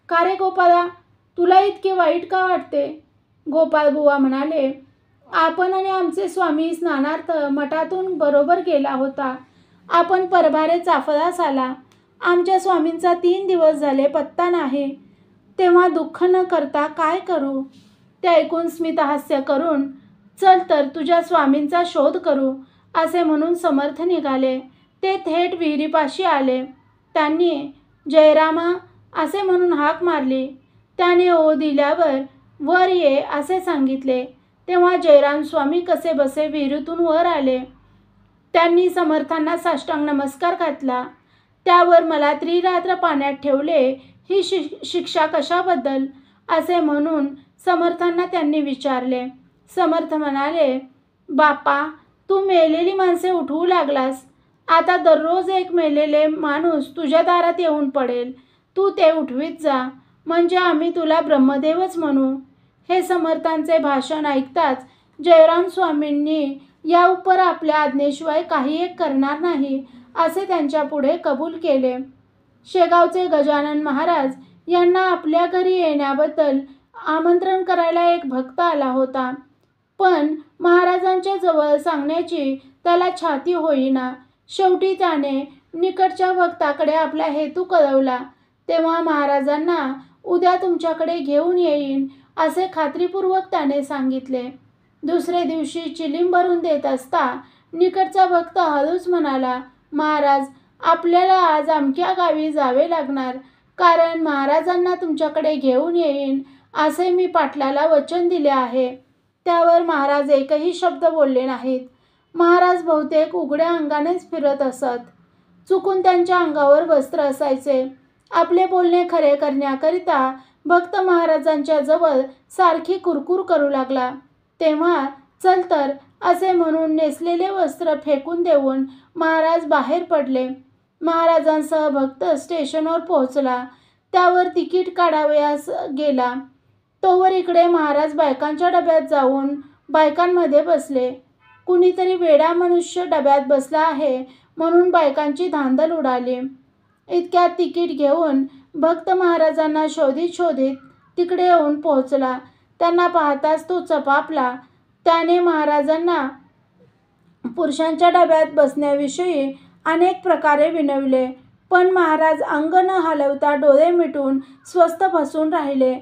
का रे गोपाळा, तुला इतके वाईट का वाटते? गोपाळबुवा म्हणाले, आपण आणि आमचे स्वामी स्नानार्थ मठातून बरोबर गेला होता. आपण परभारे चाफळास आला. आमच्या स्वामींचा 3 दिवस झाले पत्ता नाही. तेव्हा दुःख न करता काय करू? ते ऐकून स्मितहास्य करून, चल तर तुझ्या स्वामींचा शोध करू, असे म्हणून समर्थ निघाले. ते थेट विहिरीपाशी आले. त्यांनी जयरामा असे म्हणून हाक मारली. त्याने ओ दिल्यावर वर ये असे सांगितले. तेव्हा जयराम स्वामी कसे बसे विहिरीतून वर आले. त्यांनी समर्थांना साष्टांग नमस्कार घातला. त्यावर मला त्रिरात्र पाण्यात ठेवले, ही शिक्षा कशाबद्दल? असे म्हणून समर्थांना त्यांनी विचारले. समर्थ म्हणाले, बापा, तू मेलेली माणसे उठवू लागलास. आता दररोज एक मेलेले माणूस तुझ्या दारात येऊन पडेल. तू ते उठवीत जा, म्हणजे आम्ही तुला ब्रह्मदेवच म्हणू. हे समर्थांचे भाषण ऐकताच जयराम स्वामींनी या उपर आपल्या आज्ञेशिवाय काही एक करणार नाही असे त्यांच्या पुढे कबूल केले. शेगावचे गजानन महाराज यांना आपल्या घरी येण्याबद्दल आमंत्रण करायला एक भक्त आला होता, पण महाराजांच्या जवळ सांगण्याची त्याला छाती होईना. शेवटी त्याने निकटच्या भक्ताकडे आपला हेतू कळवला. तेव्हा महाराजांना उद्या तुमच्याकडे घेऊन येईन असे खात्रीपूर्वक त्याने सांगितले. दुसरे दिवशी चिलीम भरून देत असता निकटचा भक्त हळूच म्हणाला, महाराज, आपल्याला आज अमक्या गावी जावे लागणार, कारण महाराजांना तुमच्याकडे घेऊन येईन असे मी पाटलाला वचन दिले आहे. त्यावर महाराज एकही शब्द बोलले नाहीत. महाराज बहुतेक उघड्या अंगानेच फिरत असत. चुकून त्यांच्या अंगावर वस्त्र असायचे. आपले बोलणे खरे करण्याकरिता भक्त महाराजांच्या जवळ सारखी कुरकुर करू लागला. तेव्हा चल तर असे म्हणून नेसलेले वस्त्र फेकून देऊन महाराज बाहेर पडले. महाराजांसह भक्त स्टेशनवर पोहोचला. त्यावर तिकीट काढावयास गेला. तोवर इकडे महाराज बायकांच्या डब्यात जाऊन बायकांमध्ये बसले. कुणीतरी वेडा मनुष्य डब्यात बसला आहे म्हणून बायकांची धांदल उडाली. इतक्यात तिकीट घेऊन भक्त महाराजांना शोधित शोधित तिकडे येऊन पोहोचला. त्यांना पाहताच तो चपापला. त्याने महाराजांना पुरुषांच्या डब्यात बसण्याविषयी अनेक प्रकारे विनवले, पण महाराज अंग न हलवता डोळे मिटून स्वस्थ बसून राहिले.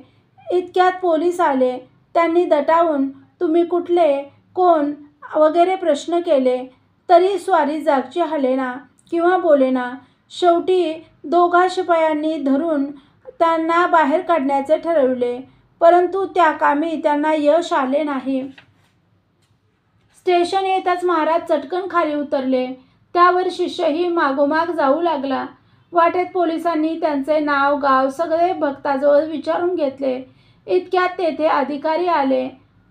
इतक्यात पोलीस आले. त्यांनी दटावून तुम्ही कुठले, कोण वगैरे प्रश्न केले, तरी स्वारी जागची हलेना किंवा बोलेना. शेवटी दोघा शिपायांनी धरून त्यांना बाहेर काढण्याचे ठरविले, परंतु त्या कामी त्यांना यश आले नाही. स्टेशन येताच महाराज चटकन खाली उतरले. त्यावर शिष्यही मागोमाग जाऊ लागला. वाटेत पोलिसांनी त्यांचे नाव गाव सगळे भक्ताजवळ विचारून घेतले. इतक्यात तेथे अधिकारी आले.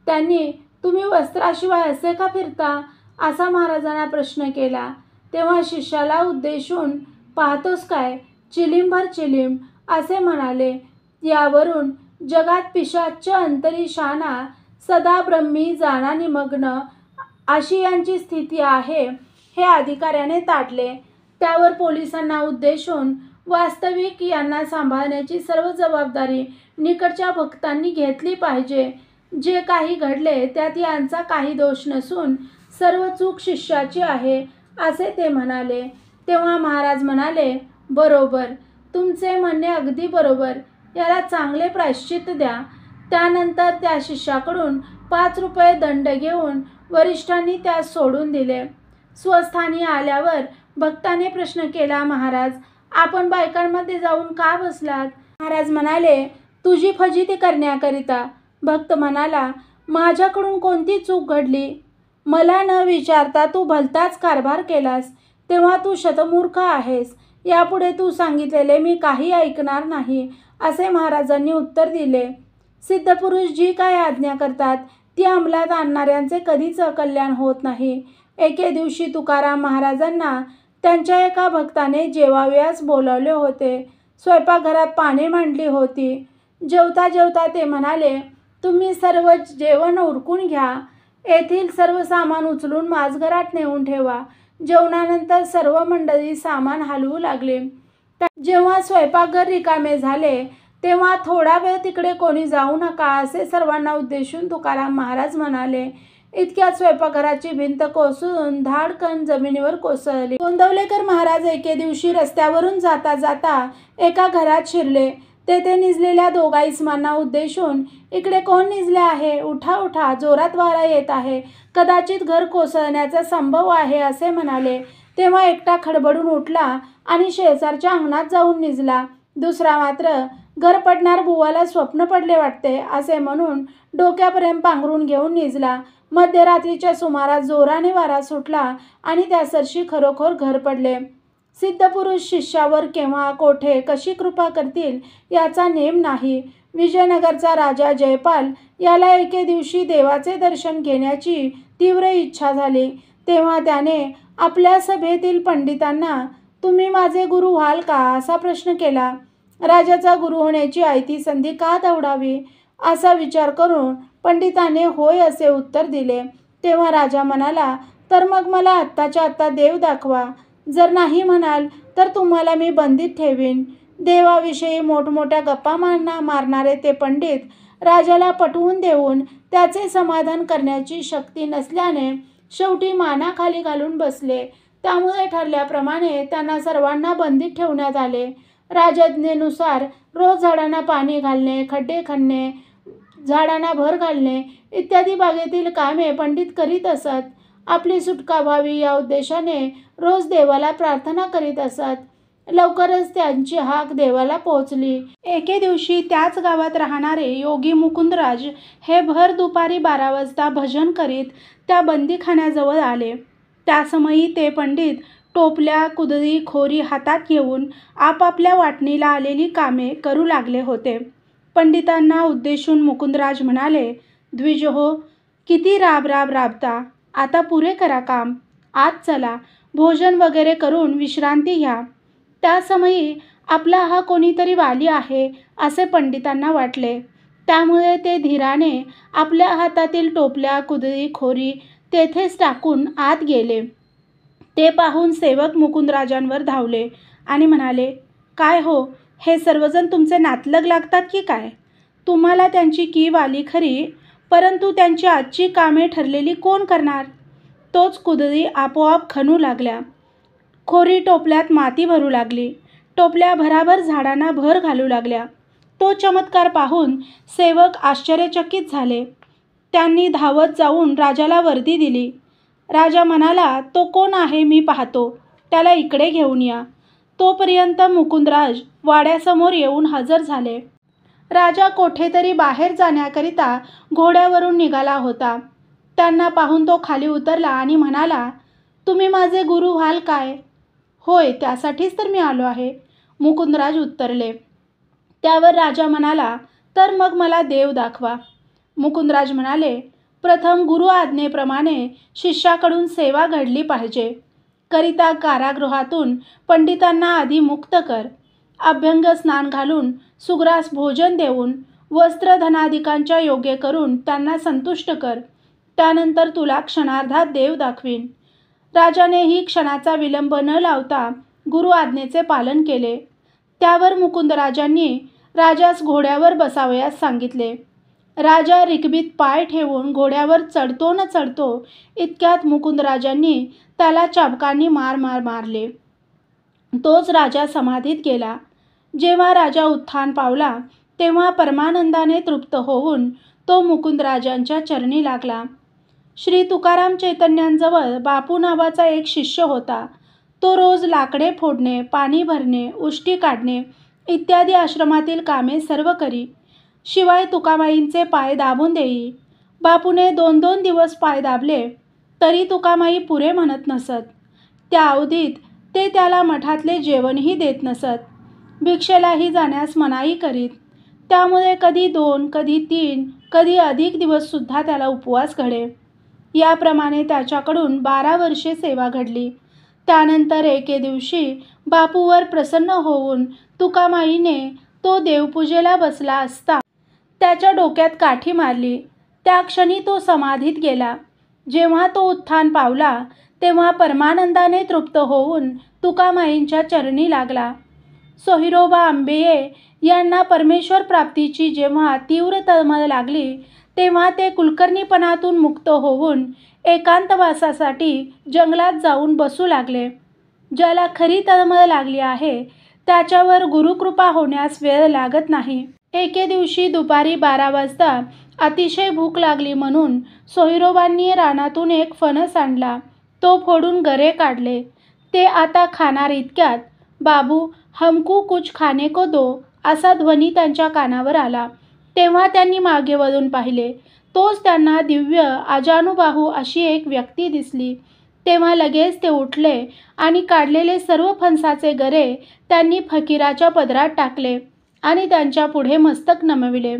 त्यांनी तुम्ही वस्त्राशिवाय असे का फिरता असा महाराजांना प्रश्न केला. तेव्हा शिष्याला उद्देशून पाहतोस काय, चिलीमभर चिलीम असे म्हणाले. यावरून जगात पिशाच्च अंतरी शाना सदा ब्रह्मी जाणा निमग्न अशी यांची स्थिती आहे हे अधिकाऱ्याने ताडले. त्यावर पोलिसांना उद्देशून वास्तविक यांना सांभाळण्याची सर्व जबाबदारी निकडच्या भक्तांनी घेतली पाहिजे. जे काही घडले त्यात यांचा काही दोष नसून सर्व चूक शिष्याची आहे असे ते म्हणाले. तेव्हा महाराज म्हणाले, बरोबर, तुमचे म्हणणे अगदी बरोबर. याला चांगले प्रायश्चित्त द्या. त्यानंतर त्या शिष्याकडून 5 रुपये दंड घेऊन वरिष्ठांनी त्यास सोडून दिले. स्वस्थानी आल्यावर भक्ताने प्रश्न केला, महाराज आपण बायकांमध्ये जाऊन का बसलात? महाराज म्हणाले, तुझी फजिती करण्याकरिता. भक्त म्हणाला, माझ्याकडून कोणती चूक घडली? मला न विचारता तू भलताच कारभार केलास, तेव्हा तू शतमूर्ख आहेस. यापुढे तू सांगितलेले मी काही ऐकणार नाही असे महाराजांनी उत्तर दिले. सिद्धपुरुष जी काय आज्ञा करतात ती अंमलात आणणाऱ्यांचे कधीच अकल्याण होत नाही. एके दिवशी तुकाराम महाराजांना त्यांच्या एका भक्ताने जेवावयास बोलावले होते. स्वयंपाकघरात पाने मांडली होती. जेवता जेवता ते म्हणाले, तुम्ही सर्व जेवण उरकून घ्या. येथील सर्व सामान उचलून माझघरात नेऊन ठेवा. जेवणानंतर सर्व मंडळी सामान हलवू लागली. जेव्हा स्वयंपाकघर रिकामे झाले तेव्हा थोडा वेळ तिकडे कोणी जाऊ नका असे सर्वांना उद्देशून तुकाराम महाराज म्हणाले. इतक्यात स्वयंपाकघराची भिंत कोसळून धाडकन जमिनीवर कोसळली. गोंदवलेकर महाराज एके दिवशी रस्त्यावरून जाता जाता एका घरात शिरले. तेथे निजलेल्या दोघा इस्मांना उद्देशून, इकडे कोण निजले आहे? उठा उठा, जोरात वारा येत आहे, कदाचित घर कोसळण्याचा संभव आहे असे म्हणाले. तेव्हा एकटा खडबडून उठला आणि शेजारच्या अंगणात जाऊन निजला. दुसरा मात्र घर पडणार, बुवाला स्वप्न पडले वाटते असे म्हणून डोक्यापर्यंत पांघरून घेऊन निजला. मध्यरात्रीच्या सुमारास जोराने वारा सुटला आणि त्यासरशी खरोखर घर पडले. सिद्धपुरुष शिष्यावर केव्हा कोठे कशी कृपा करतील याचा नेम नाही. विजयनगरचा राजा जयपाल याला एके दिवशी देवाचे दर्शन घेण्याची तीव्र इच्छा झाली. तेव्हा त्याने आपल्या सभेतील पंडितांना तुम्ही माझे गुरु व्हाल का असा प्रश्न केला. राजाचा गुरु होण्याची आयती संधी का दवडावी असा विचार करून पंडिताने होय असे उत्तर दिले. तेव्हा राजा म्हणाला, तर मग मला आत्ताच्या आत्ता देव दाखवा. जर नाही म्हणाल तर तुम्हाला मी बंदीत ठेवीन. देवाविषयी मोठमोठ्या गप्पा मारणारे ते पंडित राजाला पटवून देऊन त्याचे समाधान करण्याची शक्ती नसल्याने शेवटी मानाखाली घालून बसले. त्यामुळे ठरल्याप्रमाणे त्यांना सर्वांना बंदीत ठेवण्यात आले. राजाज्ञेनुसार रोज झाडांना पाणी घालणे, खड्डे खणणे, झाडांना भर घालणे इत्यादी बागेतील कामे पंडित करीत असत. आपली सुटका व्हावी या उद्देशाने रोज देवाला प्रार्थना करीत असत. लवकरच त्यांची हाक देवाला पोहोचली. एके दिवशी त्याच गावात राहणारे योगी मुकुंदराज हे भर दुपारी 12 वाजता भजन करीत त्या बंदीखान्याजवळ आले. त्यासमयी ते पंडित टोपल्या, कुदळी, खोरी हातात घेऊन आपापल्या वाटणीला आलेली कामे करू लागले होते. पंडितांना उद्देशून मुकुंदराज म्हणाले, द्विजहो, किती राब राबता, आता पुरे करा काम. आत चला, भोजन वगैरे करून विश्रांती घ्या. त्यासमयी आपला हा कोणीतरी वाली आहे असे पंडितांना वाटले. त्यामुळे ते धीराने आपल्या हातातील टोपल्या, कुदळी, खोरी तेथेच टाकून आत गेले. ते पाहून सेवक मुकुंदराजांवर धावले आणि म्हणाले, काय हो, हे सर्वजण तुमचे नातलग लागतात की काय? तुम्हाला त्यांची कीव आली खरी, परंतु त्यांची आजची कामे ठरलेली कोण करणार? तोच कुदळी आपोआप खणू लागल्या. खोरी टोपल्यात माती भरू लागली. टोपल्या भराभर झाडांना भर घालू लागल्या. तो चमत्कार पाहून सेवक आश्चर्यचकित झाले. त्यांनी धावत जाऊन राजाला वर्दी दिली. राजा म्हणाला, तो कोण आहे मी पाहतो, त्याला इकडे घेऊन या. तोपर्यंत मुकुंदराज वाड्यासमोर येऊन हजर झाले. राजा कोठेतरी बाहेर जाण्याकरिता घोड्यावरून निघाला होता. त्यांना पाहून तो खाली उतरला आणि म्हणाला, तुम्ही माझे गुरु व्हाल काय? होय, त्यासाठीच तर मी आलो आहे, मुकुंदराज उत्तरले. त्यावर राजा म्हणाला, तर मग मला देव दाखवा. मुकुंदराज म्हणाले, प्रथम गुरु आज्ञेप्रमाणे शिष्याकडून सेवा घडली पाहिजे. करिता कारागृहातून पंडितांना आधी मुक्त कर. अभ्यंग स्नान घालून सुग्रास भोजन देऊन वस्त्रधनादिकांच्या योग्य करून त्यांना संतुष्ट कर. त्यानंतर तुला क्षणार्धात देव दाखवीन. राजानेही क्षणाचा विलंब न लावता गुरु आज्ञेचे पालन केले. त्यावर मुकुंदराजांनी राजास घोड्यावर बसावयास सांगितले. राजा रिकबीत पाय ठेवून घोड्यावर चढतो न चढतो इतक्यात मुकुंदराजांनी त्याला चाबकांनी मारले. तोच राजा समाधीत गेला. जेव्हा राजा उत्थान पावला तेव्हा परमानंदाने तृप्त होऊन तो मुकुंदराजांच्या चरणी लागला. श्री तुकाराम चैतन्यांजवळ बापू नावाचा एक शिष्य होता. तो रोज लाकडे फोडणे, पाणी भरणे, उष्टी काढणे इत्यादी आश्रमातील कामे सर्व करी. शिवाय तुकामाईंचे पाय दाबून देई. बापूने 2-2 दिवस पाय दाबले तरी तुकामाई पुरे म्हणत नसत. त्या अवधीत ते त्याला मठातले जेवणही देत नसत. भिक्षेलाही जाण्यास मनाई करीत. त्यामुळे कधी 2, कधी 3, कधी अधिक दिवससुद्धा त्याला उपवास घडे. याप्रमाणे त्याच्याकडून 12 वर्षे सेवा घडली. त्यानंतर एके दिवशी बापूवर प्रसन्न होऊन तुकामाईने तो देवपूजेला बसला असता त्याच्या डोक्यात काठी मारली. त्या क्षणी तो समाधीत गेला. जेव्हा तो उत्थान पावला तेव्हा परमानंदाने तृप्त होऊन तुकामाईंच्या चरणी लागला. सोहिरोबा आंबेये यांना परमेश्वर प्राप्तीची जेव्हा तीव्र तळमळ लागली तेव्हा ते कुलकर्णीपणातून मुक्त होऊन एकांतवासासाठी जंगलात जाऊन बसू लागले. ज्याला खरी तळमळ लागली आहे त्याच्यावर गुरुकृपा होण्यास वेळ लागत नाही. एके दिवशी दुपारी 12 वाजता अतिशय भूक लागली म्हणून सोहिरोबांनी रानातून एक फणस आणला. तो फोडून गरे काढले. ते आता खाणार इतक्यात बाबू हमको कुछ खाने को दो असा ध्वनी त्यांच्या कानावर आला. तेव्हा त्यांनी मागे वळून पाहिले. तोच त्यांना दिव्य अजानुबाहू अशी एक व्यक्ती दिसली. तेव्हा लगेच ते उठले आणि काढलेले सर्व फणसाचे गरे त्यांनी फकीराच्या पदरात टाकले आणि त्यांच्या पुढे मस्तक नमविले.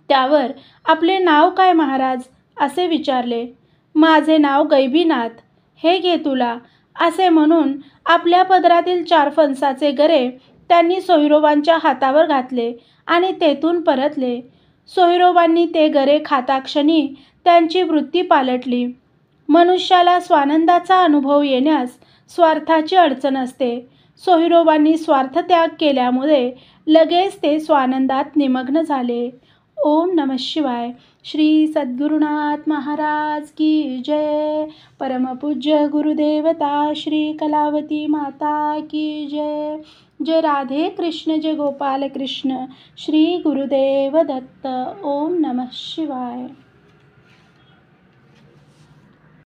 त्यावर आपले नाव काय महाराज असे विचारले. माझे नाव गैबीनाथ. हे घे तुला असे म्हणून आपल्या पदरातील 4 फणसाचे गरे त्यांनी सोहिरोबांच्या हातावर घातले आणि तेथून परतले. सोहिरोबांनी ते गरे खाताक्षणी त्यांची वृत्ती पालटली. मनुष्याला स्वानंदाचा अनुभव येण्यास स्वार्थाची अडचण असते. सोहिरोबांनी स्वार्थत्याग केल्यामुळे लगेच ते स्वानंदात निमग्न झाले. ओम नमः शिवाय. श्री सद्गुरुनाथ महाराज की जय. परमपूज्य गुरुदेवता श्री कलावती माता की जय. जय राधे कृष्ण, जय गोपाल कृष्ण. श्री गुरुदेव दत्त. ओम नमः शिवाय.